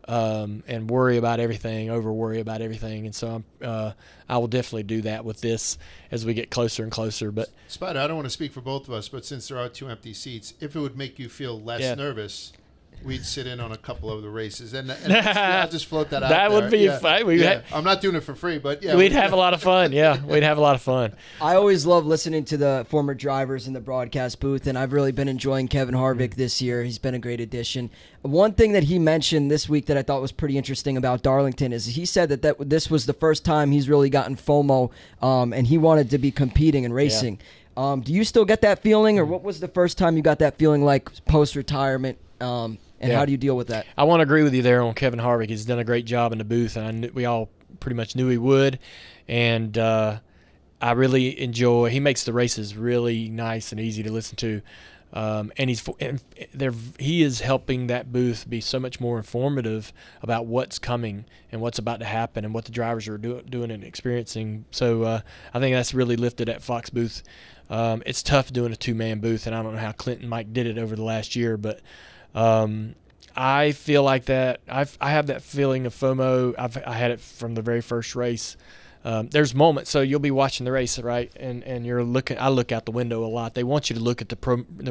and worry about everything, over worry about everything, and so I will definitely do that with this as we get closer and closer. But Spider, I don't want to speak for both of us, but since there are 2 empty seats, if it would make you feel less nervous, we'd sit in on a couple of the races, and I'll just float that out. That there. would be fun. I'm not doing it for free, but we'd have a lot of fun. Yeah, we'd have a lot of fun. I always love listening to the former drivers in the broadcast booth, and I've really been enjoying Kevin Harvick this year. He's been a great addition. One thing that he mentioned this week that I thought was pretty interesting about Darlington is he said that this was the first time he's really gotten FOMO, and he wanted to be competing and racing. Yeah. Do you still get that feeling, or what was the first time you got that feeling like post-retirement? And how do you deal with that? I want to agree with you there on Kevin Harvick. He's done a great job in the booth, and we all pretty much knew he would. And I really enjoy. He makes the races really nice and easy to listen to, and he is helping that booth be so much more informative about what's coming and what's about to happen and what the drivers are doing and experiencing. So I think that's really lifted at Fox booth. It's tough doing a 2-man booth, and I don't know how Clint and Mike did it over the last year, but I feel like that. I have that feeling of FOMO. I had it from the very first race. There's moments, so you'll be watching the race, right? And you're looking. I look out the window a lot. They want you to look at the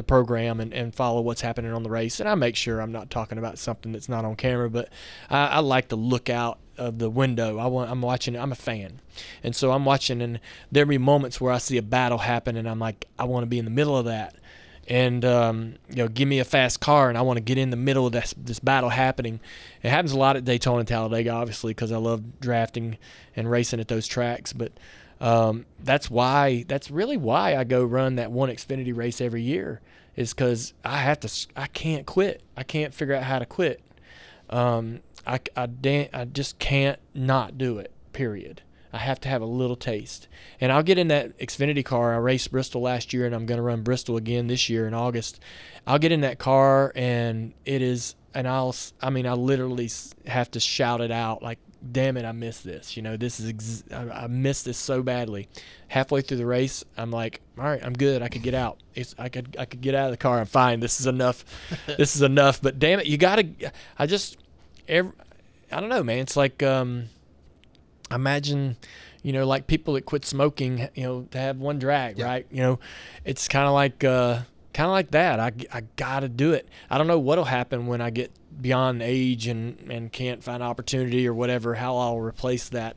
program and follow what's happening on the race. And I make sure I'm not talking about something that's not on camera, but I like to look out of the window. I'm watching. I'm a fan, and so I'm watching. And there'll be moments where I see a battle happen, and I'm like, I want to be in the middle of that. And give me a fast car, and I want to get in the middle of this battle happening. It happens a lot at Daytona and Talladega, obviously, because I love drafting and racing at those tracks. But that's really why I go run that one Xfinity race every year, is because I can't quit. I can't figure out how to quit. I just can't not do it. Period. I have to have a little taste. And I'll get in that Xfinity car. I raced Bristol last year, and I'm going to run Bristol again this year in August. I'll get in that car, and I literally have to shout it out like, damn it, I missed this. I missed this so badly. Halfway through the race, I'm like, all right, I'm good. I could get out. I could get out of the car. I'm fine. This is enough. This is enough. But damn it, you got to – I don't know, man. It's like imagine, like people that quit smoking, to have one drag, right? It's kind of like that. I got to do it. I don't know what'll happen when I get beyond age and can't find opportunity or whatever, how I'll replace that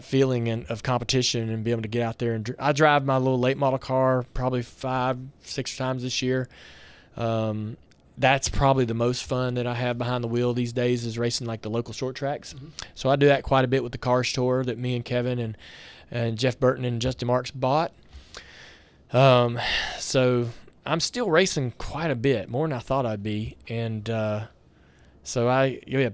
feeling of competition and be able to get out there. And I drive my little late model car probably 5-6 times this year. That's probably the most fun that I have behind the wheel these days, is racing like the local short tracks. Mm-hmm. So I do that quite a bit with the Cars Tour that me and Kevin and Jeff Burton and Justin Marks bought. So I'm still racing quite a bit, more than I thought I'd be. And but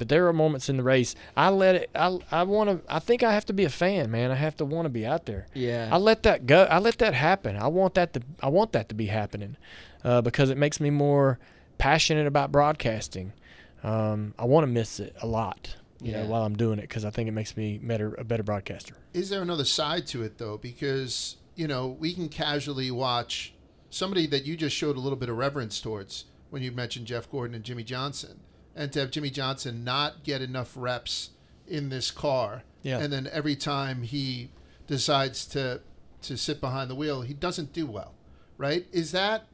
there are moments in the race I think I have to be a fan, man. I have to want to be out there. Yeah. I let that go. I let that happen. I want that to be happening, because it makes me more passionate about broadcasting. I want to miss it a lot, while I'm doing it, because I think it makes me a better broadcaster. Is there another side to it, though? Because, we can casually watch somebody that you just showed a little bit of reverence towards when you mentioned Jeff Gordon and Jimmy Johnson, and to have Jimmy Johnson not get enough reps in this car, and then every time he decides to sit behind the wheel, he doesn't do well. right? Is that,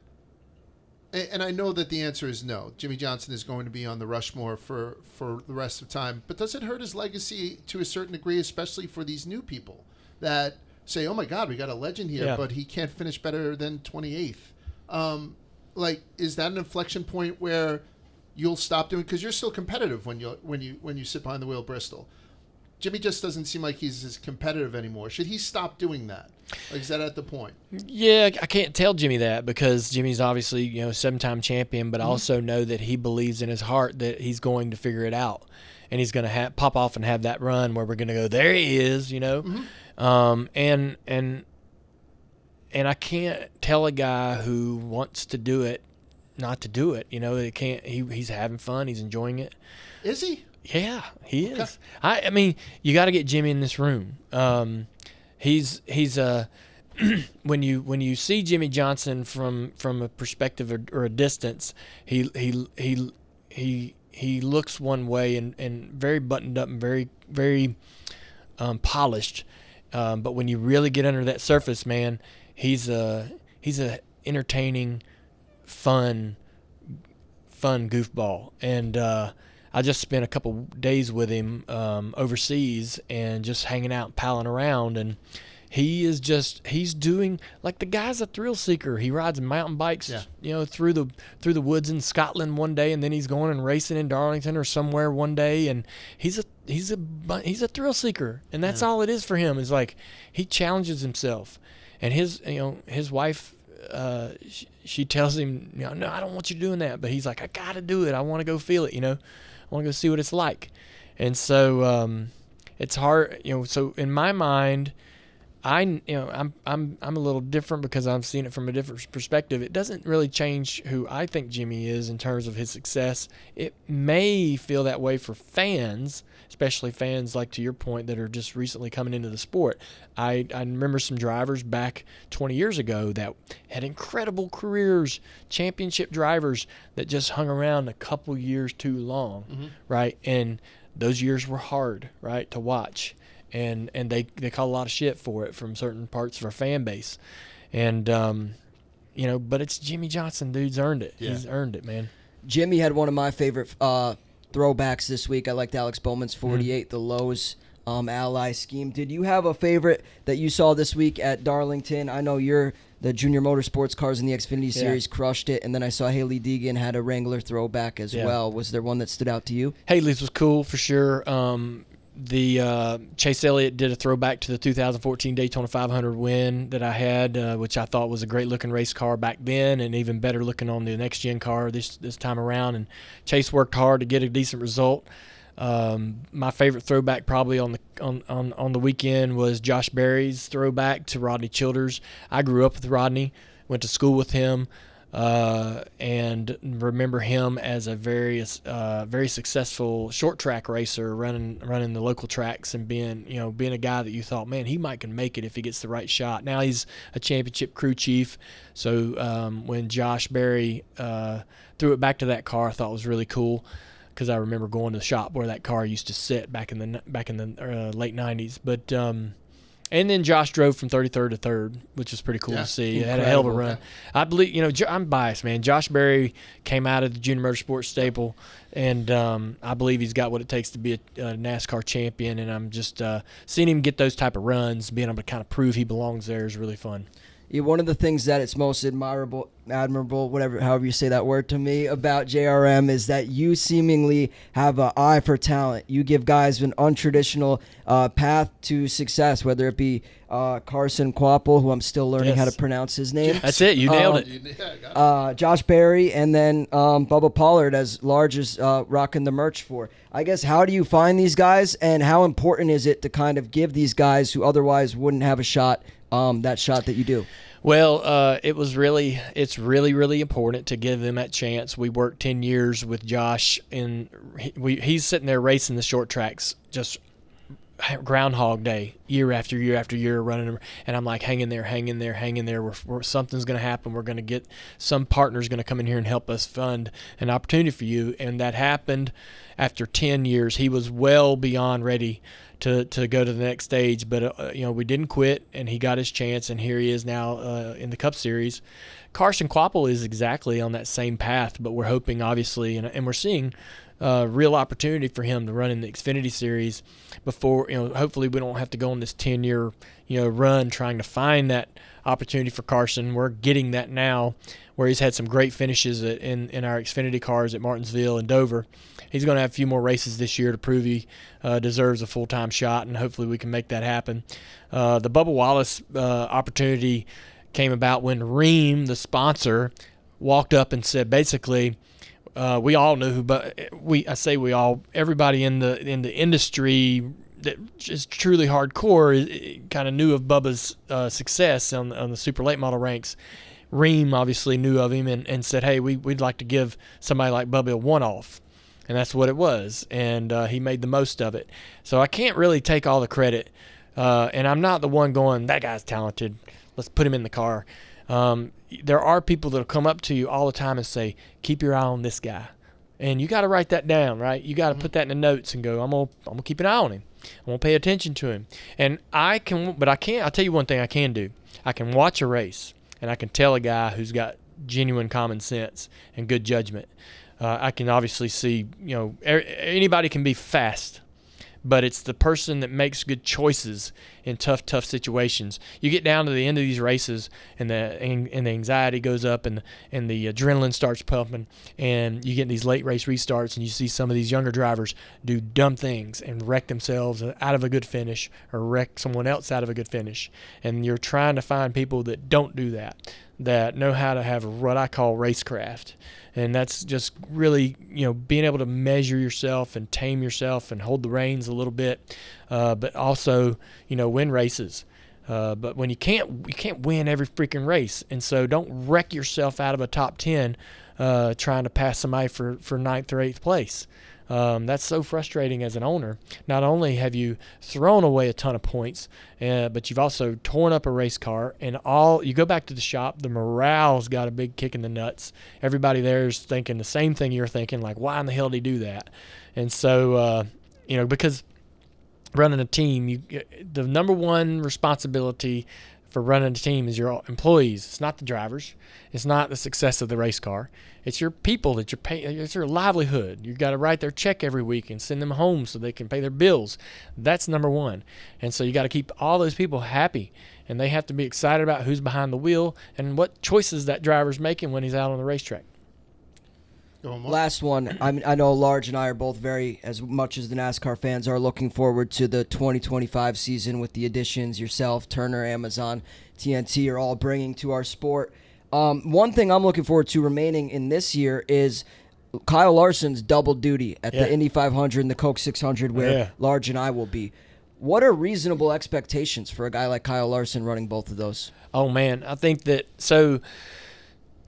and I know that the answer is no. Jimmy Johnson is going to be on the Rushmore for the rest of time. But does it hurt his legacy to a certain degree, especially for these new people that say, oh, my God, we got a legend here, but he can't finish better than 28th? Is that an inflection point where you'll stop doing, because you're still competitive when you sit behind the wheel of Bristol? Jimmy just doesn't seem like he's as competitive anymore. Should he stop doing that? Is that at the point? Yeah, I can't tell Jimmy that, because Jimmy's obviously, 7-time champion, but I also know that he believes in his heart that he's going to figure it out, and he's going to pop off and have that run where we're going to go, there he is, and I can't tell a guy who wants to do it not to do it. It can't. He's having fun. He's enjoying it. Is he? Yeah, he is. I mean, you got to get Jimmy in this room. He's when you see Jimmy Johnson from a perspective or a distance, he looks one way and very buttoned up and very very polished. But when you really get under that surface, man, he's a entertaining, fun goofball. And I just spent a couple days with him overseas and just hanging out and palling around, and he's doing, like, the guy's a thrill seeker. He rides mountain bikes through the woods in Scotland one day, and then he's going and racing in Darlington or somewhere one day, and he's a thrill seeker, and that's all it is for him. Is like, he challenges himself. And his wife, she tells him, no, I don't want you doing that. But he's like, I got to do it. I want to go feel it, I want to go see what it's like. And so it's hard, so in my mind, I'm a little different because I'm seeing it from a different perspective. It doesn't really change who I think Jimmy is in terms of his success. It may feel that way for fans, especially fans, like to your point, that are just recently coming into the sport. I remember some drivers back 20 years ago that had incredible careers, championship drivers that just hung around a couple years too long, right? And those years were hard, right, to watch. And they caught a lot of shit for it from certain parts of our fan base. And, but it's Jimmy Johnson. Dude's earned it. Yeah. He's earned it, man. Jimmy had one of my favorite throwbacks this week. I liked Alex Bowman's 48, the Lowe's Ally scheme. Did you have a favorite that you saw this week at Darlington? I know the Junior Motorsports cars in the Xfinity Series crushed it, and then I saw Haley Deegan had a Wrangler throwback as well. Was there one that stood out to you? Haley's was cool for sure. The Chase Elliott did a throwback to the 2014 Daytona 500 win that I had, which I thought was a great-looking race car back then, and even better looking on the next-gen car this time around. And Chase worked hard to get a decent result. My favorite throwback probably on the weekend was Josh Berry's throwback to Rodney Childers. I grew up with Rodney, went to school with him. And remember him as a very successful short track racer, running the local tracks and being a guy that you thought, man, he can make it if he gets the right shot. Now he's a championship crew chief. So when Josh Berry threw it back to that car, I thought it was really cool, because I remember going to the shop where that car used to sit back in the late 90s. But and then Josh drove from 33rd to 3rd, which was pretty cool to see. It had a hell of a run. I believe, I'm biased, man. Josh Berry came out of the Junior Motorsports stable, and I believe he's got what it takes to be a NASCAR champion. And I'm just seeing him get those type of runs, being able to kind of prove he belongs there, is really fun. Yeah, one of the things that it's most admirable, however you say that word to me, about JRM is that you seemingly have an eye for talent. You give guys an untraditional path to success, whether it be Carson Quapple, who I'm still learning how to pronounce his name. That's it. You nailed it. Josh Berry, and then Bubba Pollard, as large as rocking the merch for. I guess, how do you find these guys, and how important is it to kind of give these guys who otherwise wouldn't have a shot that shot that you do? Well, it's really important to give them that chance. We worked 10 years with Josh, and he's sitting there racing the short tracks, just Groundhog Day, year after year after year, running, and I'm like, hang in there. Something's going to happen. We're going to get some partner's going to come in here and help us fund an opportunity for you. And that happened after 10 years. He was well beyond ready to go to the next stage, but we didn't quit, and he got his chance, and here he is now in the Cup Series. Carson Kvapil is exactly on that same path, but we're hoping, obviously, and we're seeing real opportunity for him to run in the Xfinity Series before, hopefully we don't have to go on this 10-year, run trying to find that opportunity for Carson. We're getting that now, where he's had some great finishes in our Xfinity cars at Martinsville and Dover. He's going to have a few more races this year to prove he deserves a full-time shot, and hopefully we can make that happen. The Bubba Wallace opportunity came about when Ream, the sponsor, walked up and said, basically, we all knew who, but everybody in the industry that is truly hardcore kind of knew of Bubba's success on the super late model ranks. Ream obviously knew of him and said, hey, we'd like to give somebody like Bubba a one-off. And that's what it was, and he made the most of it. So I can't really take all the credit, and I'm not the one going, that guy's talented, let's put him in the car. There are people that will come up to you all the time and say, keep your eye on this guy. And you got to write that down, right? You got to put that in the notes and go, I'm gonna keep an eye on him. I'm going to pay attention to him. And I can't, I'll tell you one thing I can do. I can watch a race, and I can tell a guy who's got genuine common sense and good judgment. I can obviously see, anybody can be fast, but it's the person that makes good choices in tough situations. You get down to the end of these races, and the anxiety goes up, and the adrenaline starts pumping, and you get these late race restarts, and you see some of these younger drivers do dumb things and wreck themselves out of a good finish, or wreck someone else out of a good finish. And you're trying to find people that don't do that know how to have what I call racecraft. And that's just really, being able to measure yourself and tame yourself and hold the reins a little bit, but also, win races. But when you can't win every freaking race. And so don't wreck yourself out of a top 10 trying to pass somebody for 9th or 8th place. That's so frustrating as an owner. Not only have you thrown away a ton of points, but you've also torn up a race car, and you go back to the shop, the morale's got a big kick in the nuts. Everybody there's thinking the same thing you're thinking, like, why in the hell did he do that? And so, because running a team, the number one responsibility for running a team is your employees. It's not the drivers. It's not the success of the race car. It's your people that you're paying. It's your livelihood. You've got to write their check every week and send them home so they can pay their bills. That's number one. And so you got to keep all those people happy, and they have to be excited about who's behind the wheel and what choices that driver's making when he's out on the racetrack. Last one. I know Large and I are both very, as much as the NASCAR fans are, looking forward to the 2025 season with the additions yourself, Turner, Amazon, TNT are all bringing to our sport. One thing I'm looking forward to remaining in this year is Kyle Larson's double duty at the Indy 500 and the Coke 600, where Large and I will be. What are reasonable expectations for a guy like Kyle Larson running both of those? Oh, man. I think that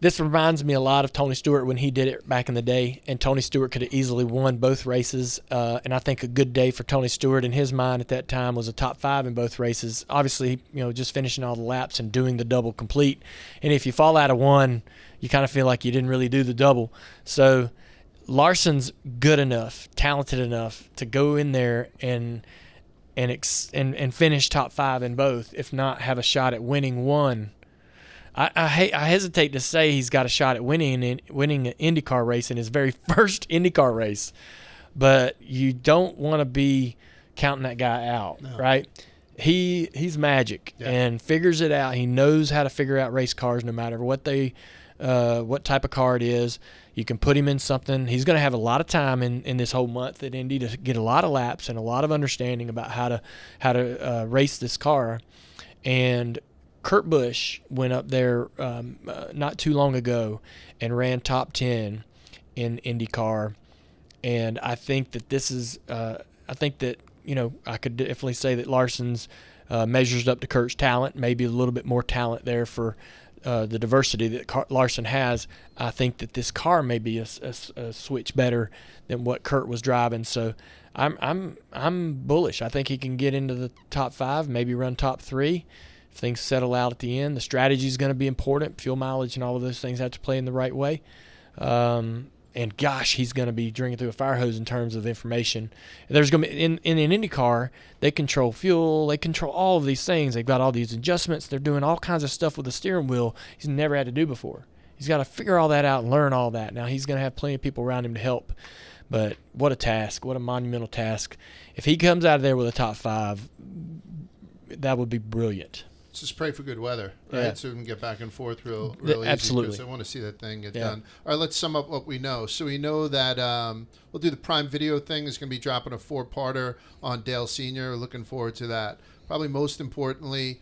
this reminds me a lot of Tony Stewart when he did it back in the day, and Tony Stewart could have easily won both races. And I think a good day for Tony Stewart in his mind at that time was a top 5 in both races. Obviously, just finishing all the laps and doing the double complete. And if you fall out of one, you kind of feel like you didn't really do the double. So Larson's good enough, talented enough to go in there and finish top 5 in both, if not have a shot at winning one. I hesitate to say he's got a shot at winning an IndyCar race in his very first IndyCar race, but you don't want to be counting that guy out, right? He's magic and figures it out. He knows how to figure out race cars no matter what type of car it is. You can put him in something. He's going to have a lot of time in this whole month at Indy to get a lot of laps and a lot of understanding about how to race this car. And Kurt Busch went up there not too long ago and ran top 10 in IndyCar, and I think that this is I could definitely say that Larson's measures up to Kurt's talent, maybe a little bit more talent there for the diversity that Larson has, I think that this car may be a switch better than what Kurt was driving. So I'm bullish. I think he can get into the top 5, maybe run top 3. If things settle out at the end, the strategy is going to be important. Fuel mileage and all of those things have to play in the right way. And gosh, he's going to be drinking through a fire hose in terms of information. There's going to be in an Indy car, they control fuel, they control all of these things. They've got all these adjustments. They're doing all kinds of stuff with the steering wheel he's never had to do before. He's got to figure all that out and learn all that. Now he's going to have plenty of people around him to help. But what a task! What a monumental task! If he comes out of there with a top 5, that would be brilliant. Just pray for good weather, right? Yeah. So we can get back and forth real easy. Absolutely. Because I want to see that thing get done. All right, let's sum up what we know. So we know that we'll do the Prime Video thing. It's going to be dropping a 4-parter on Dale Sr. Looking forward to that. Probably most importantly,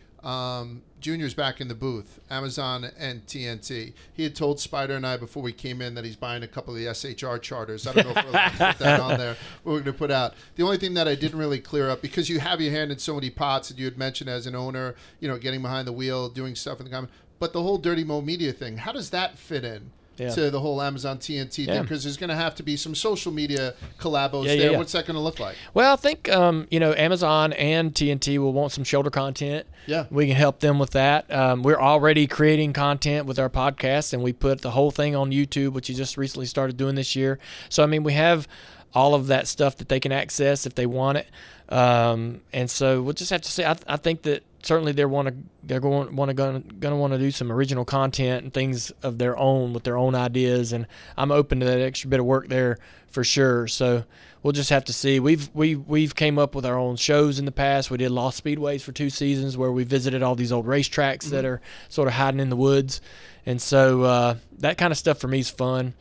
Junior's back in the booth, Amazon and TNT. He had told Spider and I before we came in that he's buying a couple of the SHR charters. I don't know if we're allowed to put that on there. What we're going to put out. The only thing that I didn't really clear up, because you have your hand in so many pots, and you had mentioned as an owner, getting behind the wheel, doing stuff in the comment. But the whole Dirty Mo Media thing, how does that fit in? To the whole Amazon TNT thing, because there's going to have to be some social media collabos there. Yeah. What's that going to look like? Well, I think Amazon and TNT will want some shoulder content. Yeah, we can help them with that. We're already creating content with our podcast, and we put the whole thing on YouTube, which you just recently started doing this year. So I mean, we have all of that stuff that they can access if they want it, and so we'll just have to see. I think that certainly they're going to want to do some original content and things of their own with their own ideas, and I'm open to that extra bit of work there for sure. So we'll just have to see. We've came up with our own shows in the past. We did Lost Speedways for 2 seasons where we visited all these old racetracks that are sort of hiding in the woods, and so that kind of stuff for me is fun,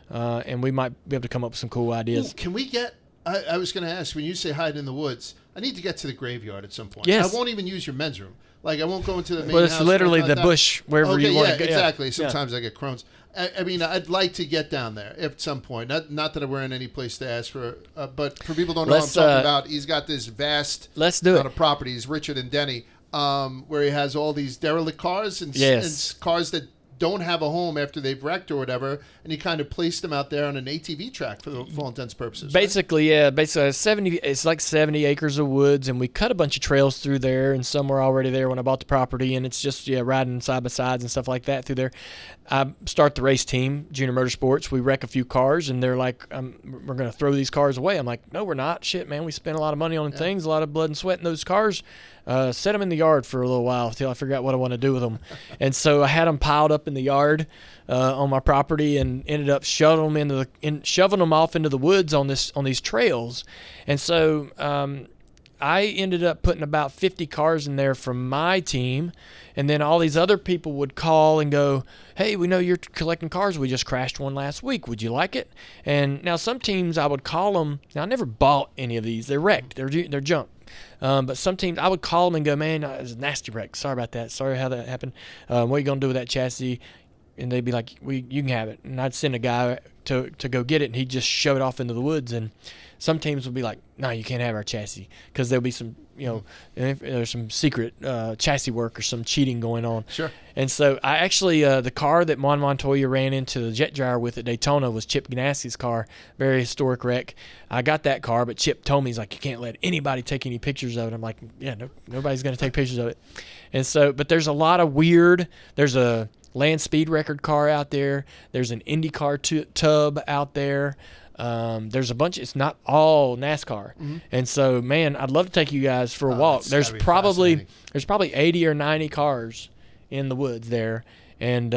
and we might be able to come up with some cool ideas. Ooh, can we get? I was going to ask, when you say hide in the woods, I need to get to the graveyard at some point. Yes. I won't even use your men's room. Like, I won't go into the main Well, it's house literally like the that. bush wherever you want to go. Exactly. Sometimes I get crones. I mean, I'd like to get down there at some point. Not that we're in any place to ask for, but for people who don't know what I'm talking about, he's got this vast amount of properties, Richard and Denny, where he has all these derelict cars and cars that don't have a home after they've wrecked or whatever, and he kind of placed them out there on an ATV track for all intents and purposes. Basically, right? Basically, it's like 70 acres of woods, and we cut a bunch of trails through there, and some were already there when I bought the property, and it's just riding side by sides and stuff like that through there. I start the race team, Junior Motorsports. We wreck a few cars, and they're like, we're going to throw these cars away. I'm like, no, we're not. Shit, man, we spent a lot of money on things, a lot of blood and sweat in those cars. Set them in the yard for a little while until I figure out what I want to do with them. And so I had them piled up in the yard on my property, and ended up shoving them off into the woods on these trails. And so I ended up putting about 50 cars in there from my team, and then all these other people would call and go, hey, we know you're collecting cars. We just crashed one last week. Would you like it? And now some teams I would call them. Now I never bought any of these. They're wrecked. They're junk. But some teams I would call them and go, man, it was a nasty wreck. Sorry about that. Sorry how that happened. What are you going to do with that chassis? And they'd be like, you can have it. And I'd send a guy to go get it, and he'd just shove it off into the woods. And some teams would be like, no, you can't have our chassis, because there'll be some, there's some secret chassis work or some cheating going on. Sure. And so I actually, the car that Montoya ran into the jet dryer with at Daytona was Chip Ganassi's car, very historic wreck. I got that car, but Chip told me, he's like, you can't let anybody take any pictures of it. I'm like, yeah, nobody's going to take pictures of it. And so, but there's a lot of there's a land speed record car out there. There's an IndyCar tub out there. There's a bunch. It's not all NASCAR, and so, man, I'd love to take you guys for a walk. There's probably 80 or 90 cars in the woods there, and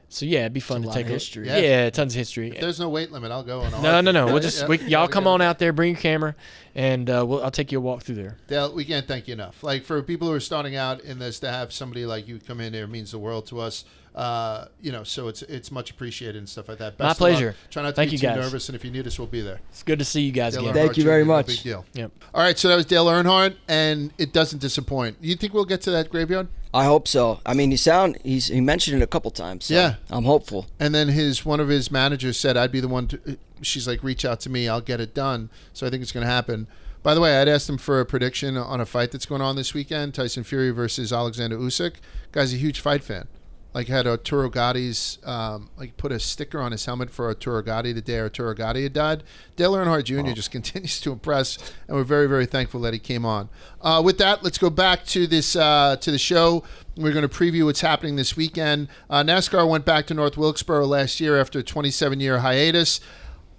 so yeah, it'd be fun to take history. Yeah, tons of history. If there's no weight limit, I'll go. No. Y'all come on out there, bring your camera, and I'll take you a walk through there. Dale, we can't thank you enough. Like, for people who are starting out in this, to have somebody like you come in there means the world to us. So it's much appreciated and stuff like that. Best My pleasure. Try not to Thank be you too guys. nervous, and if you need us, we'll be there. It's good to see you guys Dale again. Earnhardt Thank you very Jr., no much. big deal. Yep. All right, so that was Dale Earnhardt, and it doesn't disappoint. You think we'll get to that graveyard? I hope so. I mean, he mentioned it a couple times. So Yeah. I'm hopeful. And then one of his managers said, I'd be the one to, she's like, reach out to me, I'll get it done. So I think it's going to happen. By the way, I'd asked him for a prediction on a fight that's going on this weekend, Tyson Fury versus Alexander Usyk. Guy's a huge fight fan. Like had Arturo Gotti's, put a sticker on his helmet for Arturo Gotti the day Arturo Gotti had died. Dale Earnhardt Jr. just continues to impress, and we're very, very thankful that he came on. With that, let's go back to this to the show. We're going to preview what's happening this weekend. NASCAR went back to North Wilkesboro last year after a 27-year hiatus.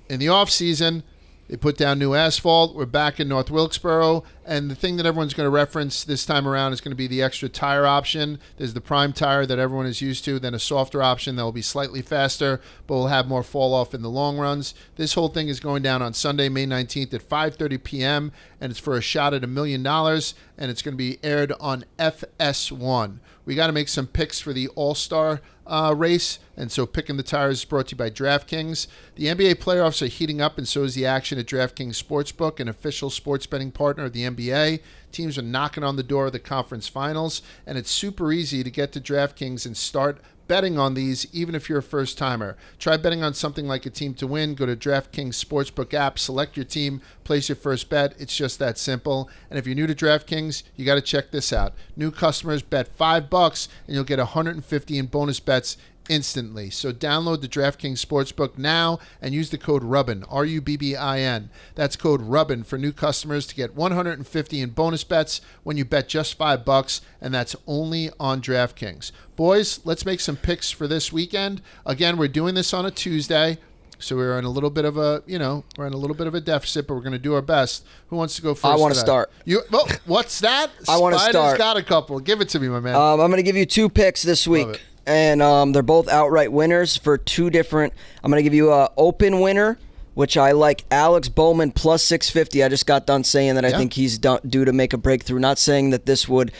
In the off season, they put down new asphalt. We're back in North Wilkesboro. And the thing that everyone's going to reference this time around is going to be the extra tire option. There's the prime tire that everyone is used to, then a softer option that will be slightly faster, but will have more fall off in the long runs. This whole thing is going down on Sunday, May 19th at 5:30 p.m., and it's for a shot at $1 million, and it's going to be aired on FS1. We got to make some picks for the All-Star race, and so Picking the Tires is brought to you by DraftKings. The NBA playoffs are heating up, and so is the action at DraftKings Sportsbook, an official sports betting partner of the NBA. Teams are knocking on the door of the conference finals, and it's super easy to get to DraftKings and start betting on these, even if you're a first-timer. Try betting on something like a team to win. Go to DraftKings Sportsbook app, select your team, place your first bet. It's just that simple. And if you're new to DraftKings, you got to check this out. New customers bet $5 and you'll get $150 in bonus bets instantly. So download the DraftKings Sportsbook now and use the code Rubbin, RUBBIN. That's code Rubbin for new customers to get $150 in bonus bets when you bet just $5, and that's only on DraftKings. Boys, let's make some picks for this weekend. Again, we're doing this on a Tuesday, so we're in a little bit of a, we're in a little bit of a deficit, but we're going to do our best. Who wants to go first? I want to start. What's that? I want to start. Spider's got a couple. Give it to me, my man. I'm going to give you 2 picks this week. And they're both outright winners for 2 different. I'm going to give you a open winner, which I like Alex Bowman plus 650. I just got done saying that I think he's due to make a breakthrough. Not saying that this would,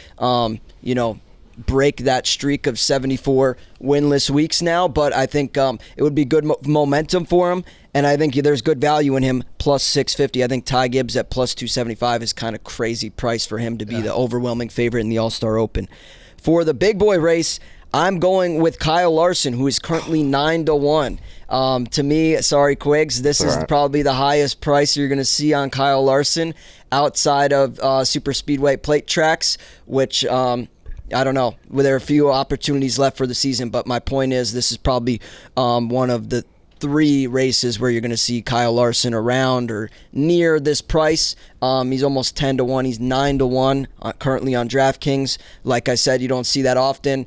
break that streak of 74 winless weeks now, but I think it would be good momentum for him. And I think there's good value in him plus 650. I think Ty Gibbs at plus 275 is kind of crazy price for him to be the overwhelming favorite in the All-Star Open. For the big boy race, I'm going with Kyle Larson, who is currently 9-1. To me, sorry, Quigs, this is probably the highest price you're going to see on Kyle Larson outside of super speedway plate tracks, which I don't know. There are a few opportunities left for the season, but my point is this is probably one of the 3 races where you're going to see Kyle Larson around or near this price. He's almost 10-1. He's 9-1 currently on DraftKings. Like I said, you don't see that often.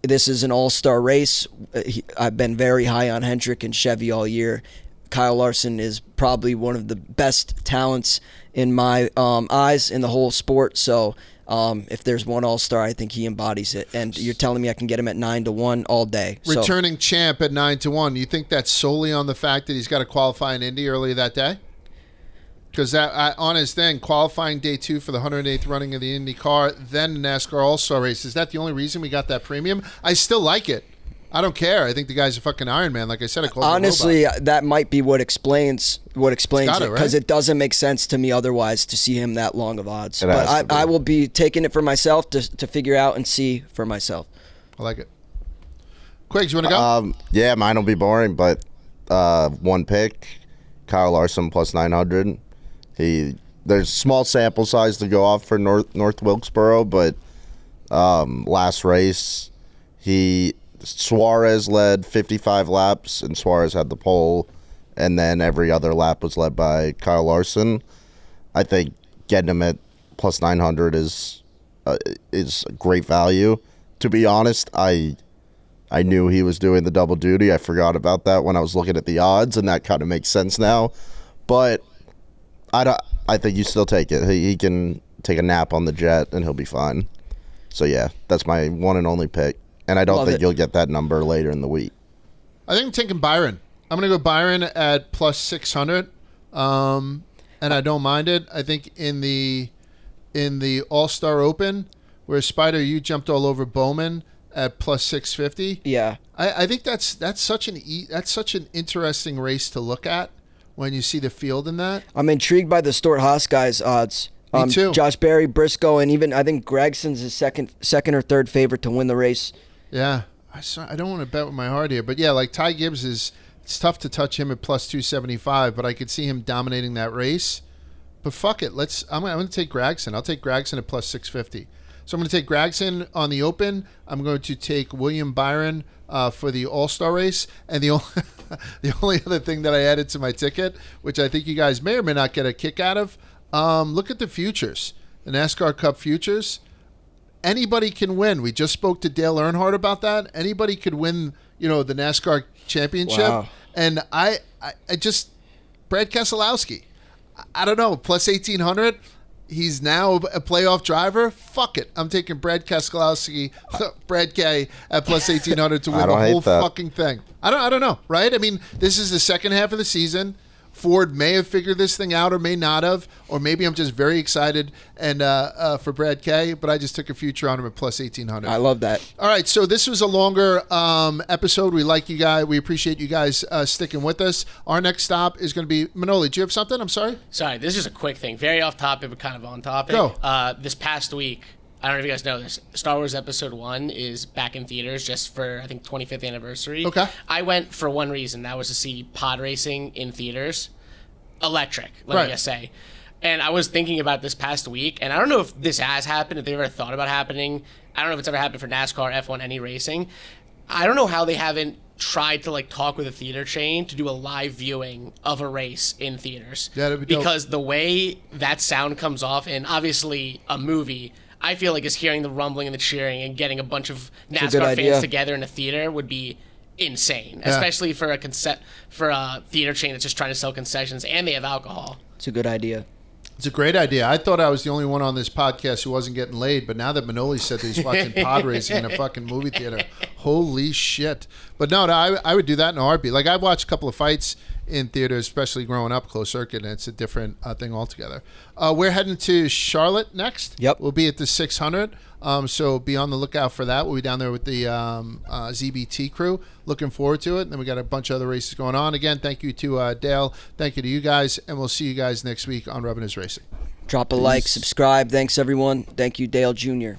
This is an all-star race. I've been very high on Hendrick and Chevy all year. Kyle Larson is probably one of the best talents in my eyes in the whole sport. So if there's one all-star, I think he embodies it. And you're telling me I can get him at 9-1 all day. Returning champ at 9-1. You think that's solely on the fact that he's got to qualify in Indy early that day? Because on his thing, qualifying day 2 for the 108th running of the Indy car, then the NASCAR All-Star race. Is that the only reason we got that premium? I still like it. I don't care. I think the guy's a fucking Iron Man. Like I said, I called him honestly, that might be what explains it, because right? it doesn't make sense to me otherwise to see him that long of odds. But I will be taking it for myself to figure out and see for myself. I like it. Quiggs, you want to go? Yeah, mine will be boring, but one pick, Kyle Larson plus 900. There's small sample size to go off for North Wilkesboro, but last race, Suarez led 55 laps, and Suarez had the pole, and then every other lap was led by Kyle Larson. I think getting him at plus 900 is great value. To be honest, I knew he was doing the double duty. I forgot about that when I was looking at the odds, and that kind of makes sense now. But I think you still take it. He can take a nap on the jet, and he'll be fine. So, yeah, that's my one and only pick. And I don't think you'll get that number later in the week. I think I'm taking Byron. I'm going to go Byron at plus 600, and I don't mind it. I think in the All-Star Open, where Spider, you jumped all over Bowman at plus 650. Yeah, I think that's such an interesting race to look at when you see the field in that. I'm intrigued by the Stuart Haas guys' odds. Me too. Josh Berry, Briscoe, and even I think Gregson's his second or third favorite to win the race. Yeah, I don't want to bet with my heart here, but yeah, like Ty Gibbs it's tough to touch him at plus 275, but I could see him dominating that race. But fuck it. I'm going to take Gragson. I'll take Gragson at plus 650. So I'm going to take Gragson on the Open. I'm going to take William Byron for the All-Star race. And the only other thing that I added to my ticket, which I think you guys may or may not get a kick out of, look at the futures, the NASCAR Cup futures. Anybody can win. We just spoke to Dale Earnhardt about that. Anybody could win, the NASCAR championship. Wow. And I just, Brad Keselowski, I don't know, plus 1,800. He's now a playoff driver. Fuck it. I'm taking Brad Keselowski, Brad K, at plus 1,800 to win the whole fucking thing. I don't know, right? I mean, this is the second half of the season. Ford may have figured this thing out or may not have, or maybe I'm just very excited and for Brad K, but I just took a future on him at plus 1,800. I love that. All right, so this was a longer episode. We like you guys. We appreciate you guys sticking with us. Our next stop is going to be Manoli. Do you have something? I'm sorry. Sorry, this is just a quick thing. Very off topic, but kind of on topic. Go. This past week, I don't know if you guys know this, Star Wars Episode 1 is back in theaters just for, I think, 25th anniversary. Okay. I went for one reason. That was to see pod racing in theaters. Electric, let me just say. And I was thinking about this past week, and I don't know if this has happened, if they've ever thought about happening. I don't know if it's ever happened for NASCAR, F1, any racing. I don't know how they haven't tried to talk with a theater chain to do a live viewing of a race in theaters. Yeah, that'd be dope. Because the way that sound comes off, and obviously a movie, I feel like is hearing the rumbling and the cheering and getting a bunch of NASCAR fans together in a theater would be insane, especially for a theater chain that's just trying to sell concessions and they have alcohol. It's a good idea. It's a great idea. I thought I was the only one on this podcast who wasn't getting laid, but now that Manoli said that he's watching pod racing in a fucking movie theater, holy shit. But no, I would do that in a heartbeat. I've watched a couple of fights in theaters, especially growing up closed circuit, and it's a different thing altogether. We're heading to Charlotte next. Yep. We'll be at the 600. So be on the lookout for that. We'll be down there with the ZBT crew. Looking forward to it. And then we got a bunch of other races going on. Again, thank you to Dale. Thank you to you guys. And we'll see you guys next week on Rubbin is Racing. Drop a like, subscribe. Thanks, everyone. Thank you, Dale Jr.